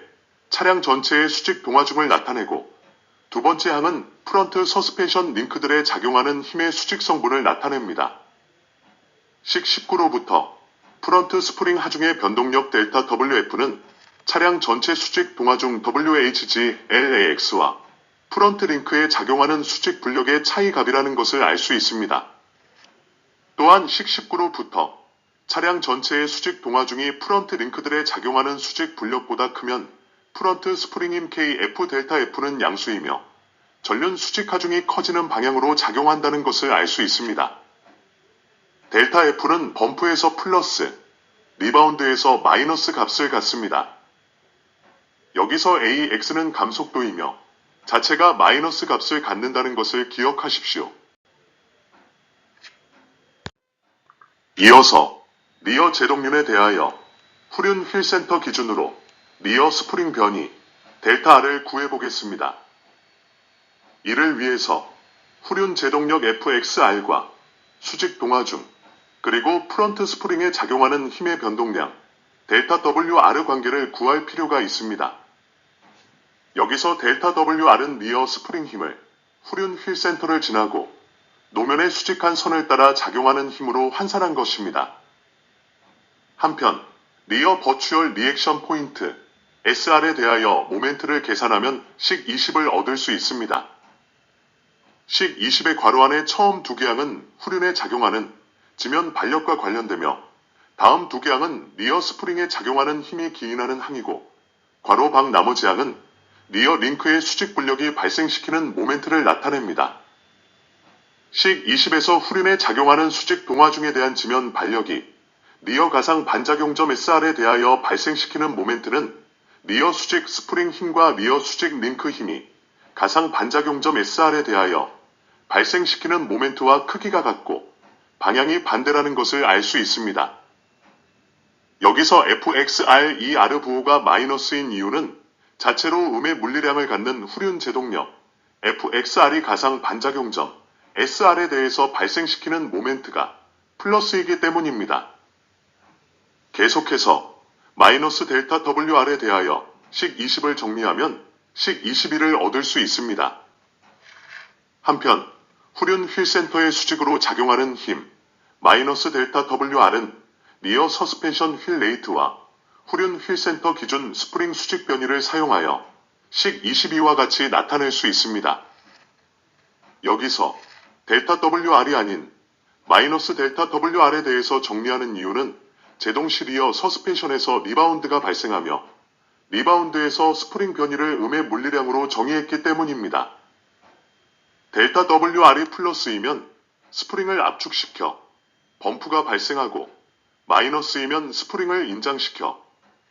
차량 전체의 수직 동하중을 나타내고 두 번째 항은 프런트 서스펜션 링크들에 작용하는 힘의 수직 성분을 나타냅니다. 식 19로부터 프런트 스프링 하중의 변동력 델타 WF는 차량 전체 수직 동하중 WHG LAX와 프런트 링크에 작용하는 수직 불력의 차이 값이라는 것을 알 수 있습니다. 또한 식 19로부터 차량 전체의 수직 동하중이 프런트 링크들에 작용하는 수직 불력보다 크면 프런트 스프링 힘 KF 델타 F는 양수이며 전륜 수직 하중이 커지는 방향으로 작용한다는 것을 알 수 있습니다. 델타 F는 범프에서 플러스, 리바운드에서 마이너스 값을 갖습니다. 여기서 AX는 감속도이며 자체가 마이너스 값을 갖는다는 것을 기억하십시오. 이어서 리어 제동륜에 대하여 후륜 휠센터 기준으로 리어 스프링 변이 델타 R을 구해보겠습니다. 이를 위해서 후륜 제동력 FXR과 수직 동하중 그리고 프런트 스프링에 작용하는 힘의 변동량 델타 WR 관계를 구할 필요가 있습니다. 여기서 델타 WR은 리어 스프링 힘을 후륜 휠센터를 지나고 노면의 수직한 선을 따라 작용하는 힘으로 환산한 것입니다. 한편 리어 버추얼 리액션 포인트 SR에 대하여 모멘트를 계산하면 식 20을 얻을 수 있습니다. 식 20의 괄호 안의 처음 두 개항은 후륜에 작용하는 지면 반력과 관련되며 다음 두 개항은 리어 스프링에 작용하는 힘이 기인하는 항이고 괄호 밖 나머지 항은 리어 링크의 수직 불력이 발생시키는 모멘트를 나타냅니다. 식 20에서 후륜에 작용하는 수직 동하중에 대한 지면 반력이 리어 가상 반작용점 SR에 대하여 발생시키는 모멘트는 리어 수직 스프링 힘과 리어 수직 링크 힘이 가상 반작용점 SR에 대하여 발생시키는 모멘트와 크기가 같고 방향이 반대라는 것을 알 수 있습니다. 여기서 FXR2R 부호가 마이너스인 이유는 자체로 음의 물리량을 갖는 후륜 제동력 FXR이 가상 반작용점 SR에 대해서 발생시키는 모멘트가 플러스이기 때문입니다. 계속해서 마이너스 델타 WR에 대하여 식 20을 정리하면 식 21을 얻을 수 있습니다. 한편 후륜 휠센터의 수직으로 작용하는 힘 마이너스 델타 WR은 리어 서스펜션 휠 레이트와 후륜 휠센터 기준 스프링 수직 변이를 사용하여 식 22와 같이 나타낼 수 있습니다. 여기서 델타 WR이 아닌 마이너스 델타 WR에 대해서 정리하는 이유는 제동시 리어 서스펜션에서 리바운드가 발생하며 리바운드에서 스프링 변이를 음의 물리량으로 정의했기 때문입니다. 델타 WR이 플러스이면 스프링을 압축시켜 범프가 발생하고 마이너스이면 스프링을 인장시켜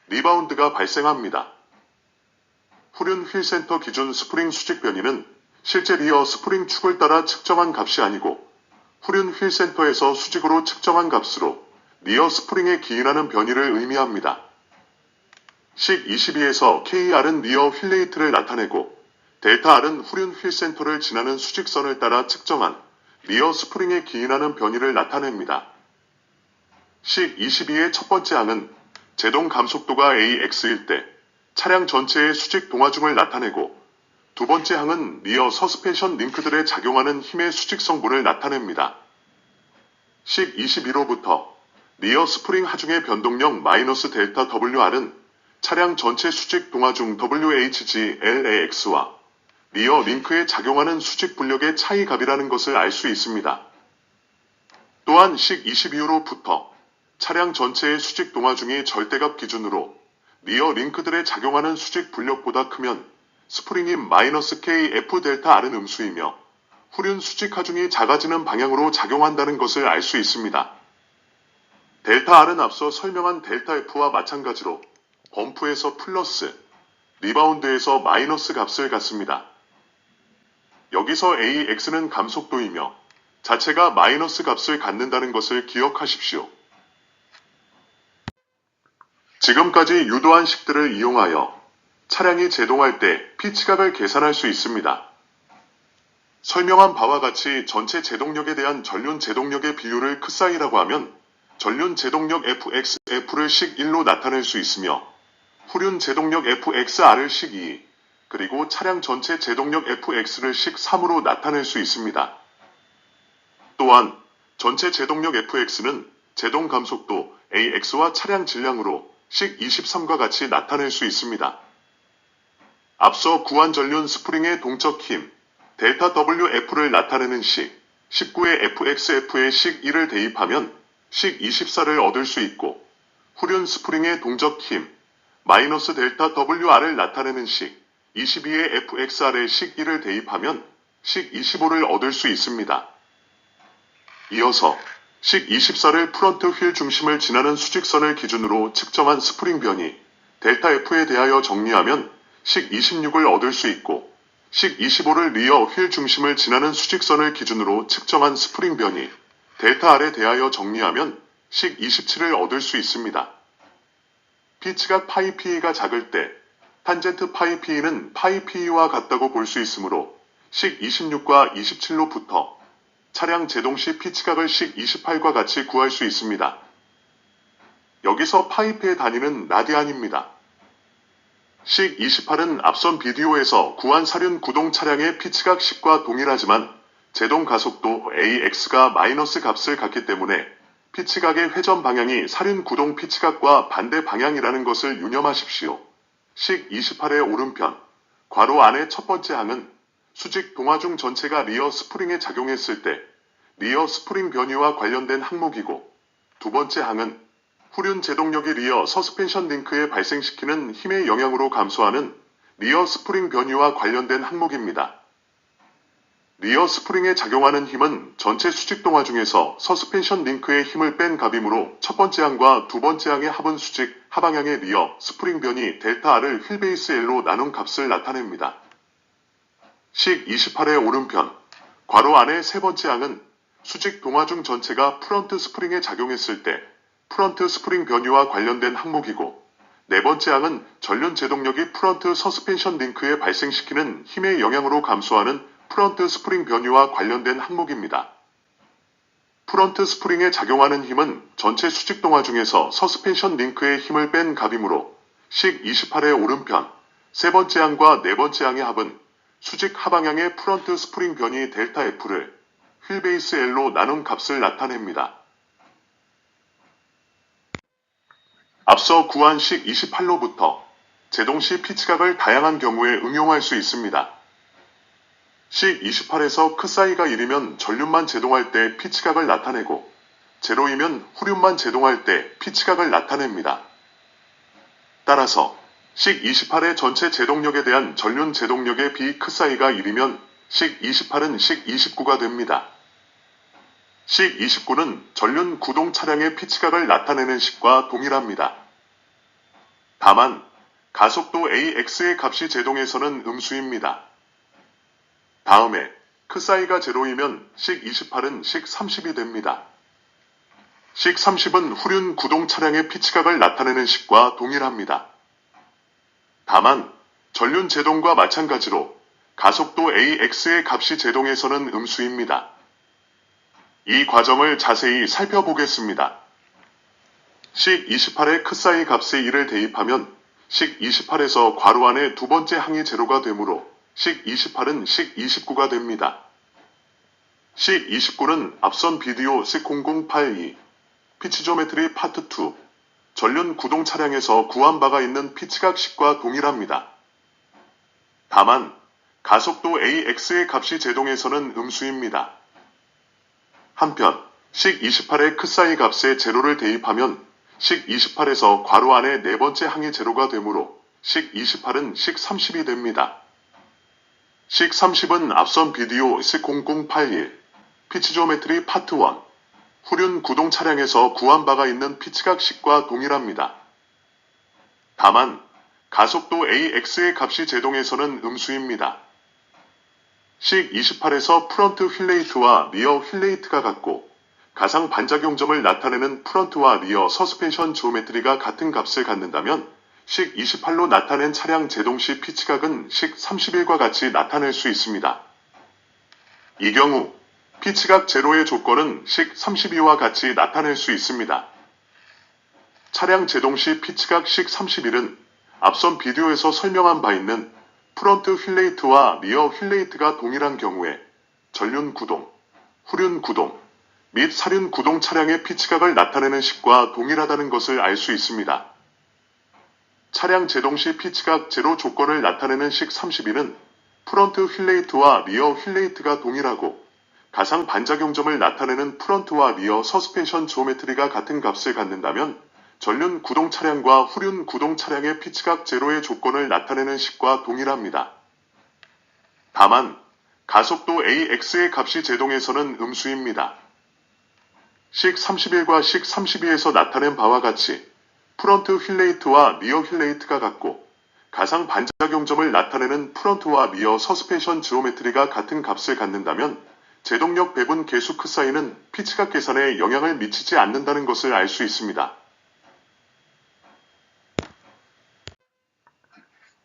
리바운드가 발생합니다. 후륜 휠센터 기준 스프링 수직 변이는 실제 리어 스프링 축을 따라 측정한 값이 아니고 후륜 휠센터에서 수직으로 측정한 값으로 리어 스프링에 기인하는 변이를 의미합니다. 식 22에서 KR은 리어 휠 레이트를 나타내고 델타 R은 후륜 휠센터를 지나는 수직선을 따라 측정한 리어 스프링에 기인하는 변이를 나타냅니다. 식 22의 첫 번째 항은 제동 감속도가 AX일 때 차량 전체의 수직 동하중을 나타내고, 두 번째 항은 리어 서스펜션 링크들에 작용하는 힘의 수직성분을 나타냅니다. 식 21호부터 리어 스프링 하중의 변동력 마이너스 델타 WR은 차량 전체 수직 동하중 WHGLAX와 리어 링크에 작용하는 수직 분력의 차이 값이라는 것을 알 수 있습니다. 또한 식 22호로부터 차량 전체의 수직 동하중이 절대값 기준으로 리어 링크들에 작용하는 수직 분력보다 크면 스프링이 마이너스 KF 델타 R은 음수이며 후륜 수직 하중이 작아지는 방향으로 작용한다는 것을 알 수 있습니다. 델타 R은 앞서 설명한 델타 F와 마찬가지로 범프에서 플러스, 리바운드에서 마이너스 값을 갖습니다. 여기서 AX는 감속도이며 자체가 마이너스 값을 갖는다는 것을 기억하십시오. 지금까지 유도한 식들을 이용하여 차량이 제동할 때 피치각을 계산할 수 있습니다. 설명한 바와 같이 전체 제동력에 대한 전륜 제동력의 비율을 크사이라고 하면 전륜 제동력 FXF를 식 1로 나타낼 수 있으며, 후륜 제동력 FXR을 식 2, 그리고 차량 전체 제동력 FX를 식 3으로 나타낼 수 있습니다. 또한 전체 제동력 FX는 제동 감속도 AX와 차량 질량으로 식 23과 같이 나타낼 수 있습니다. 앞서 구한 전륜 스프링의 동적 힘 델타 WF를 나타내는 식 19의 FXF에 식 1을 대입하면 식 24를 얻을 수 있고, 후륜 스프링의 동적 힘 마이너스 델타 WR을 나타내는 식 22의 FXR에 식 1을 대입하면 식 25를 얻을 수 있습니다. 이어서 식 24를 프런트 휠 중심을 지나는 수직선을 기준으로 측정한 스프링 변이 델타 F에 대하여 정리하면 식 26을 얻을 수 있고, 식 25를 리어 휠 중심을 지나는 수직선을 기준으로 측정한 스프링 변이 델타 R에 대하여 정리하면 식 27을 얻을 수 있습니다. 피치각 파이 P가 작을 때 탄젠트 파이 P는 파이 P와 같다고 볼 수 있으므로 식 26과 27로부터 차량 제동 시 피치각을 식 28과 같이 구할 수 있습니다. 여기서 파이 P의 단위는 라디안입니다. 식 28은 앞선 비디오에서 구한 사륜 구동 차량의 피치각 10과 동일하지만 제동 가속도 AX가 마이너스 값을 갖기 때문에 피치각의 회전 방향이 사륜 구동 피치각과 반대 방향이라는 것을 유념하십시오. 식 28의 오른편 괄호 안의 첫 번째 항은 수직 동하중 전체가 리어 스프링에 작용했을 때 리어 스프링 변이와 관련된 항목이고, 두 번째 항은 후륜 제동력이 리어 서스펜션 링크에 발생시키는 힘의 영향으로 감소하는 리어 스프링 변이와 관련된 항목입니다. 리어 스프링에 작용하는 힘은 전체 수직 동하 중에서 서스펜션 링크의 힘을 뺀 값이므로 첫 번째 항과 두 번째 항의 합은 수직 하방향의 리어 스프링 변이 델타 R을 휠베이스 L로 나눈 값을 나타냅니다. 식 28의 오른편 괄호 안의 세 번째 항은 수직 동하중 전체가 프런트 스프링에 작용했을 때 프런트 스프링 변이와 관련된 항목이고, 네 번째 항은 전륜 제동력이 프런트 서스펜션 링크에 발생시키는 힘의 영향으로 감소하는 프런트 스프링 변이와 관련된 항목입니다. 프런트 스프링에 작용하는 힘은 전체 수직 동하 중에서 서스펜션 링크의 힘을 뺀 값이므로 식 28의 오른편 세 번째 항과 네 번째 항의 합은 수직 하방향의 프런트 스프링 변이 델타 F를 휠베이스 L로 나눈 값을 나타냅니다. 앞서 구한 식 28로부터 제동 시 피치각을 다양한 경우에 응용할 수 있습니다. 식 28에서 크사이가 1이면 전륜만 제동할 때 피치각을 나타내고, 제로이면 후륜만 제동할 때 피치각을 나타냅니다. 따라서 식 28의 전체 제동력에 대한 전륜 제동력의 비 크사이가 1이면 식 28은 식 29가 됩니다. 식 29는 전륜 구동 차량의 피치각을 나타내는 식과 동일합니다. 다만 가속도 AX의 값이 제동에서는 음수입니다. 다음에 크사이가 제로이면 식 28은 식 30이 됩니다. 식 30은 후륜 구동 차량의 피치각을 나타내는 식과 동일합니다. 다만 전륜 제동과 마찬가지로 가속도 AX의 값이 제동에서는 음수입니다. 이 과정을 자세히 살펴보겠습니다. 식 28의 크사이 값의 1을 대입하면 식 28에서 괄호 안에 두 번째 항이 제로가 되므로 식 28은 식 29가 됩니다. 식 29는 앞선 비디오 식 0082 피치지오메트리 파트 2 전륜 구동 차량에서 구한 바가 있는 피치각식과 동일합니다. 다만 가속도 AX의 값이 제동에서는 음수입니다. 한편 식 28의 크사이 값에 제로를 대입하면 식 28에서 괄호 안에 네 번째 항이 제로가 되므로 식 28은 식 30이 됩니다. 식 30은 앞선 비디오 식 0081 피치지오메트리 파트 1 후륜 구동 차량에서 구한 바가 있는 피치각식과 동일합니다. 다만 가속도 AX의 값이 제동에서는 음수입니다. 식 28에서 프런트 휠레이트와 리어 휠레이트가 같고 가상 반작용점을 나타내는 프런트와 리어 서스펜션 지오메트리가 같은 값을 갖는다면 식 28로 나타낸 차량 제동 시 피치각은 식 31과 같이 나타낼 수 있습니다. 이 경우 피치각 제로의 조건은 식 32와 같이 나타낼 수 있습니다. 차량 제동 시 피치각 식 31은 앞선 비디오에서 설명한 바 있는 프런트 휠레이트와 리어 휠레이트가 동일한 경우에 전륜 구동, 후륜 구동 및 사륜 구동 차량의 피치각을 나타내는 식과 동일하다는 것을 알 수 있습니다. 차량 제동 시 피치각 제로 조건을 나타내는 식 31은 프런트 휠레이트와 리어 휠레이트가 동일하고 가상 반작용점을 나타내는 프런트와 리어 서스펜션 지오메트리가 같은 값을 갖는다면 전륜 구동 차량과 후륜 구동 차량의 피치각 제로의 조건을 나타내는 식과 동일합니다. 다만 가속도 AX의 값이 제동에서는 음수입니다. 식 31과 식 32에서 나타낸 바와 같이 프런트 휠레이트와 리어 휠레이트가 같고 가상 반작용점을 나타내는 프런트와 리어 서스펜션 지오메트리가 같은 값을 갖는다면 제동력 배분 계수 크사이는 피치각 계산에 영향을 미치지 않는다는 것을 알 수 있습니다.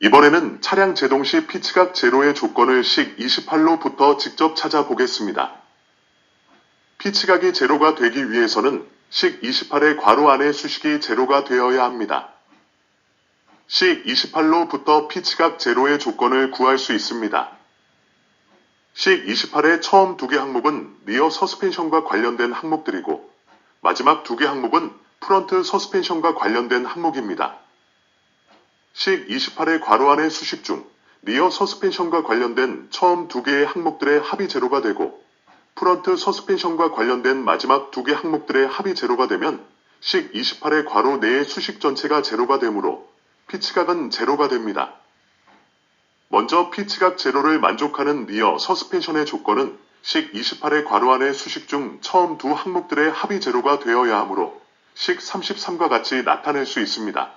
이번에는 차량 제동 시 피치각 제로의 조건을 식 28로부터 직접 찾아보겠습니다. 피치각이 제로가 되기 위해서는 식 28의 괄호 안에 수식이 제로가 되어야 합니다. 식 28로부터 피치각 제로의 조건을 구할 수 있습니다. 식 28의 처음 두 개 항목은 리어 서스펜션과 관련된 항목들이고 마지막 두 개 항목은 프런트 서스펜션과 관련된 항목입니다. 식 28의 괄호 안의 수식 중 리어 서스펜션과 관련된 처음 두 개의 항목들의 합이 제로가 되고 프런트 서스펜션과 관련된 마지막 두 개 항목들의 합이 제로가 되면 식 28의 괄호 내의 수식 전체가 제로가 되므로 피치각은 제로가 됩니다. 먼저 피치각 제로를 만족하는 리어 서스펜션의 조건은 식 28의 괄호 안의 수식 중 처음 두 항목들의 합이 제로가 되어야 하므로 식 33과 같이 나타낼 수 있습니다.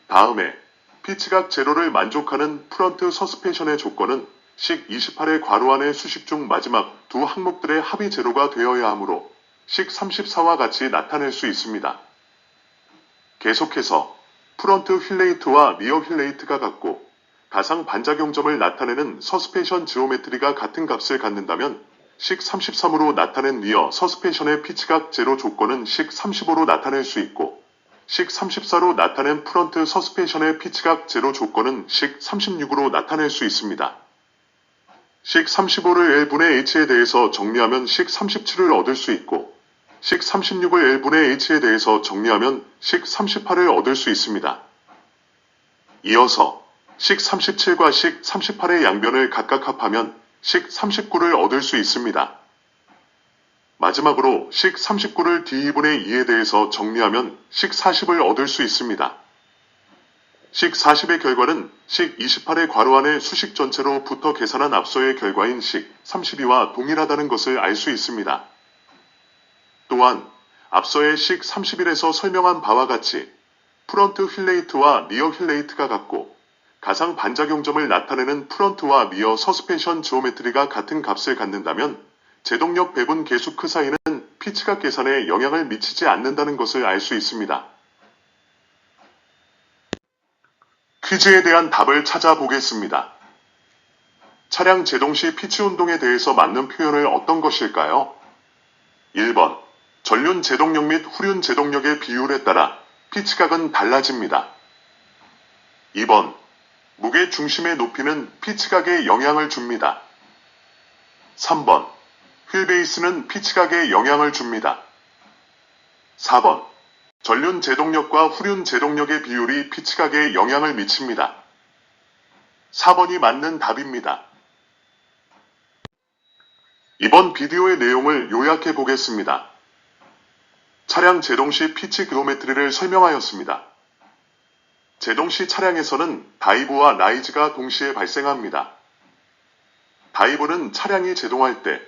다음에 피치각 제로를 만족하는 프런트 서스펜션의 조건은 식 28의 괄호 안의 수식 중 마지막 두 항목들의 합이 제로가 되어야 하므로 식 34와 같이 나타낼 수 있습니다. 계속해서 프런트 휠레이트와 리어 휠레이트가 같고 가상 반작용점을 나타내는 서스펜션 지오메트리가 같은 값을 갖는다면 식 33으로 나타낸 리어 서스펜션의 피치각 제로 조건은 식 35로 나타낼 수 있고 식 34로 나타낸 프런트 서스펜션의 피치각 제로 조건은 식 36으로 나타낼 수 있습니다. 식 35를 1분의 h에 대해서 정리하면 식 37을 얻을 수 있고 식 36을 1분의 h에 대해서 정리하면 식 38을 얻을 수 있습니다. 이어서 식 37과 식 38의 양변을 각각 합하면 식 39를 얻을 수 있습니다. 마지막으로 식 39를 d2분의 2에 대해서 정리하면 식 40을 얻을 수 있습니다. 식 40의 결과는 식 28의 괄호 안의 수식 전체로부터 계산한 앞서의 결과인 식 32와 동일하다는 것을 알 수 있습니다. 또한 앞서의 식 31에서 설명한 바와 같이 프런트 휠레이트와 리어 휠레이트가 같고 가상 반작용점을 나타내는 프런트와 리어 서스펜션 지오메트리가 같은 값을 갖는다면 제동력 배분 계수 크사이는 피치각 계산에 영향을 미치지 않는다는 것을 알 수 있습니다. 퀴즈에 대한 답을 찾아보겠습니다. 차량 제동 시 피치 운동에 대해서 맞는 표현을 어떤 것일까요? 1번. 전륜 제동력 및 후륜 제동력의 비율에 따라 피치각은 달라집니다. 2번. 무게 중심의 높이는 피치각에 영향을 줍니다. 3번. 휠베이스는 피치각에 영향을 줍니다. 4번. 전륜 제동력과 후륜 제동력의 비율이 피치각에 영향을 미칩니다. 4번이 맞는 답입니다. 이번 비디오의 내용을 요약해 보겠습니다. 차량 제동 시 피치 그로메트리를 설명하였습니다. 제동 시 차량에서는 다이브와 라이즈가 동시에 발생합니다. 다이브는 차량이 제동할 때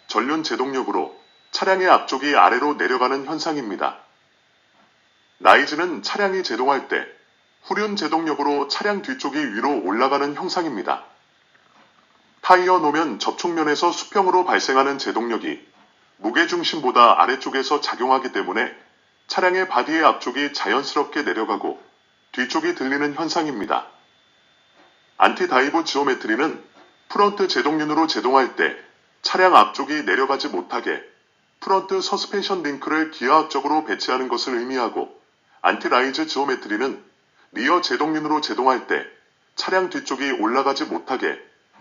전륜 제동력으로 차량의 앞쪽이 아래로 내려가는 현상입니다. 라이즈는 차량이 제동할 때 후륜 제동력으로 차량 뒤쪽이 위로 올라가는 형상입니다. 타이어 노면 접촉면에서 수평으로 발생하는 제동력이 무게중심보다 아래쪽에서 작용하기 때문에 차량의 바디의 앞쪽이 자연스럽게 내려가고 뒤쪽이 들리는 현상입니다. 안티다이브 지오메트리는 프런트 제동륜으로 제동할 때 차량 앞쪽이 내려가지 못하게 프런트 서스펜션 링크를 기아 앞쪽으로 배치하는 것을 의미하고, 안티라이즈 지오메트리는 리어 제동륜으로 제동할 때 차량 뒤쪽이 올라가지 못하게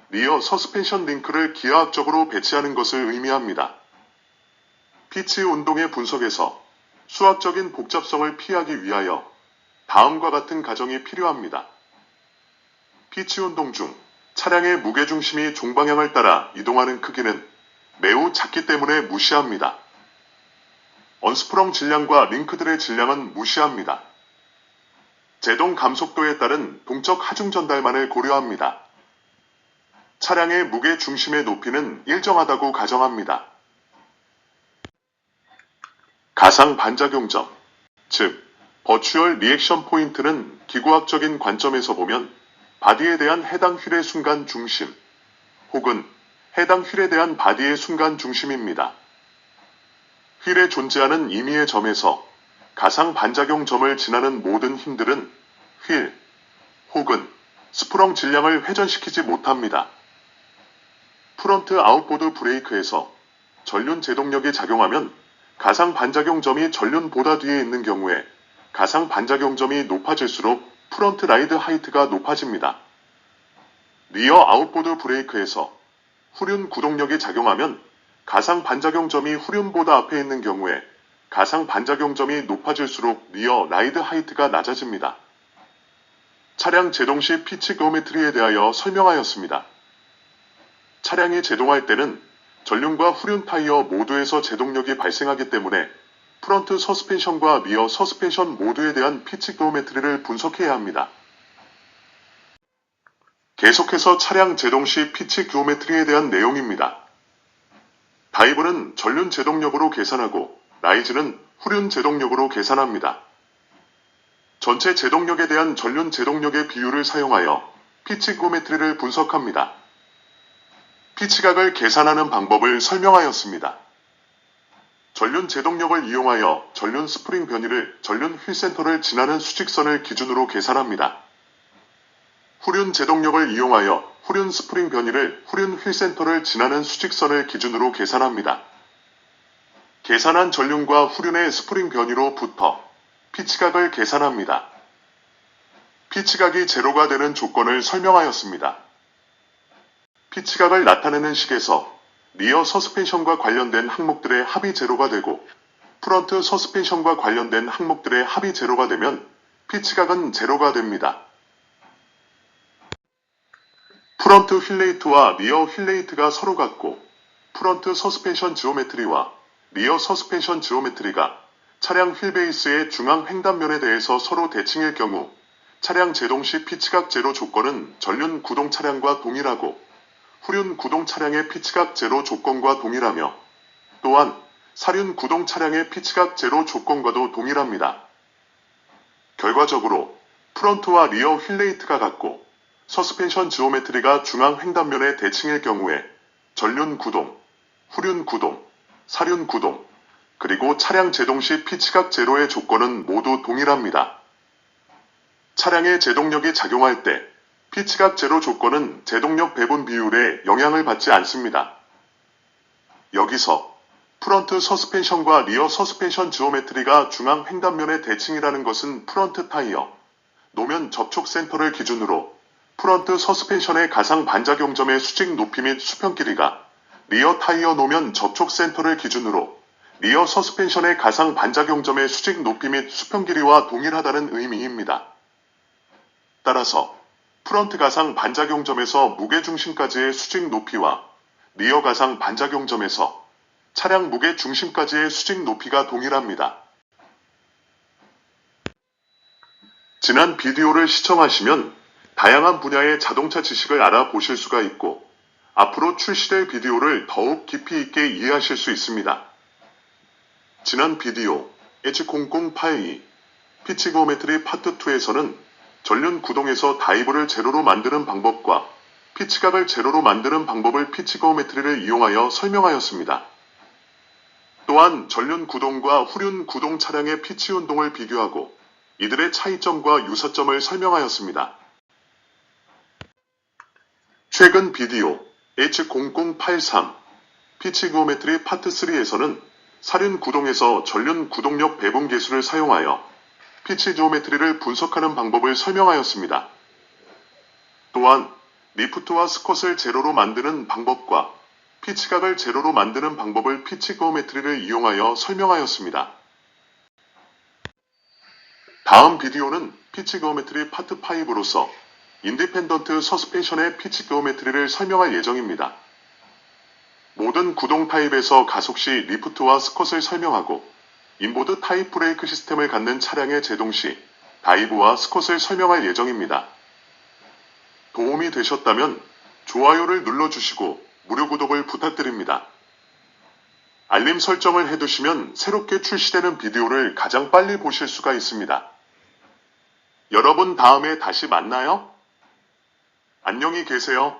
리어 서스펜션 링크를 기아 앞쪽으로 배치하는 것을 의미합니다. 피치 운동의 분석에서 수학적인 복잡성을 피하기 위하여 다음과 같은 가정이 필요합니다. 피치 운동 중 차량의 무게중심이 종방향을 따라 이동하는 크기는 매우 작기 때문에 무시합니다. 언스프렁 질량과 링크들의 질량은 무시합니다. 제동 감속도에 따른 동적 하중 전달만을 고려합니다. 차량의 무게중심의 높이는 일정하다고 가정합니다. 가상 반작용점, 즉 버추얼 리액션 포인트는 기구학적인 관점에서 보면 바디에 대한 해당 휠의 순간 중심 혹은 해당 휠에 대한 바디의 순간 중심입니다. 휠에 존재하는 임의의 점에서 가상 반작용 점을 지나는 모든 힘들은 휠 혹은 스프렁 질량을 회전시키지 못합니다. 프런트 아웃보드 브레이크에서 전륜 제동력이 작용하면 가상 반작용 점이 전륜보다 뒤에 있는 경우에 가상 반작용 점이 높아질수록 프런트 라이드 하이트가 높아집니다. 리어 아웃보드 브레이크에서 후륜 구동력이 작용하면 가상 반작용 점이 후륜보다 앞에 있는 경우에 가상 반작용 점이 높아질수록 리어 라이드 하이트가 낮아집니다. 차량 제동 시 피치 그로메트리에 대하여 설명하였습니다. 차량이 제동할 때는 전륜과 후륜 타이어 모두에서 제동력이 발생하기 때문에 프런트 서스펜션과 리어 서스펜션 모두에 대한 피치 그로메트리를 분석해야 합니다. 계속해서 차량 제동 시 피치 그로메트리에 대한 내용입니다. 다이브는 전륜 제동력으로 계산하고 라이즈는 후륜 제동력으로 계산합니다. 전체 제동력에 대한 전륜 제동력의 비율을 사용하여 피치 그로메트리를 분석합니다. 피치각을 계산하는 방법을 설명하였습니다. 전륜 제동력을 이용하여 전륜 스프링 변이를 전륜 휠 센터를 지나는 수직선을 기준으로 계산합니다. 후륜 제동력을 이용하여 후륜 스프링 변이를 후륜 휠 센터를 지나는 수직선을 기준으로 계산합니다. 계산한 전륜과 후륜의 스프링 변이로부터 피치각을 계산합니다. 피치각이 제로가 되는 조건을 설명하였습니다. 피치각을 나타내는 식에서 리어 서스펜션과 관련된 항목들의 합이 제로가 되고 프런트 서스펜션과 관련된 항목들의 합이 제로가 되면 피치각은 제로가 됩니다. 프런트 휠레이트와 리어 휠레이트가 서로 같고 프런트 서스펜션 지오메트리와 리어 서스펜션 지오메트리가 차량 휠베이스의 중앙 횡단면에 대해서 서로 대칭일 경우 차량 제동 시 피치각 제로 조건은 전륜 구동 차량과 동일하고 후륜 구동 차량의 피치각 제로 조건과 동일하며 또한 사륜 구동 차량의 피치각 제로 조건과도 동일합니다. 결과적으로 프런트와 리어 휠레이트가 같고 서스펜션 지오메트리가 중앙 횡단면에 대칭일 경우에 전륜 구동, 후륜 구동, 사륜 구동, 그리고 차량 제동 시 피치각 제로의 조건은 모두 동일합니다. 차량의 제동력이 작용할 때 피치각 제로 조건은 제동력 배분 비율에 영향을 받지 않습니다. 여기서 프런트 서스펜션과 리어 서스펜션 지오메트리가 중앙 횡단면의 대칭이라는 것은 프런트 타이어, 노면 접촉 센터를 기준으로 프런트 서스펜션의 가상 반작용점의 수직 높이 및 수평 길이가 리어 타이어 노면 접촉 센터를 기준으로 리어 서스펜션의 가상 반작용점의 수직 높이 및 수평 길이와 동일하다는 의미입니다. 따라서 프런트 가상 반작용점에서 무게중심까지의 수직 높이와 리어 가상 반작용점에서 차량 무게중심까지의 수직 높이가 동일합니다. 지난 비디오를 시청하시면 다양한 분야의 자동차 지식을 알아보실 수가 있고 앞으로 출시될 비디오를 더욱 깊이 있게 이해하실 수 있습니다. 지난 비디오 H0082 피치 지오메트리 파트 2에서는 전륜 구동에서 다이브를 제로로 만드는 방법과 피치각을 제로로 만드는 방법을 피치 지오메트리를 이용하여 설명하였습니다. 또한 전륜 구동과 후륜 구동 차량의 피치 운동을 비교하고 이들의 차이점과 유사점을 설명하였습니다. 최근 비디오 H0083 피치 지오메트리 파트 3에서는 사륜 구동에서 전륜 구동력 배분 계수를 사용하여 피치 지오메트리를 분석하는 방법을 설명하였습니다. 또한 리프트와 스컷을 제로로 만드는 방법과 피치각을 제로로 만드는 방법을 피치 지오메트리를 이용하여 설명하였습니다. 다음 비디오는 피치 지오메트리 파트 5로서 인디펜던트 서스펜션의 피치 지오메트리를 설명할 예정입니다. 모든 구동 타입에서 가속 시 리프트와 스컷을 설명하고 인보드 타입 브레이크 시스템을 갖는 차량의 제동 시 다이브와 스컷을 설명할 예정입니다. 도움이 되셨다면 좋아요를 눌러주시고 무료 구독을 부탁드립니다. 알림 설정을 해두시면 새롭게 출시되는 비디오를 가장 빨리 보실 수가 있습니다. 여러분 다음에 다시 만나요. 안녕히 계세요.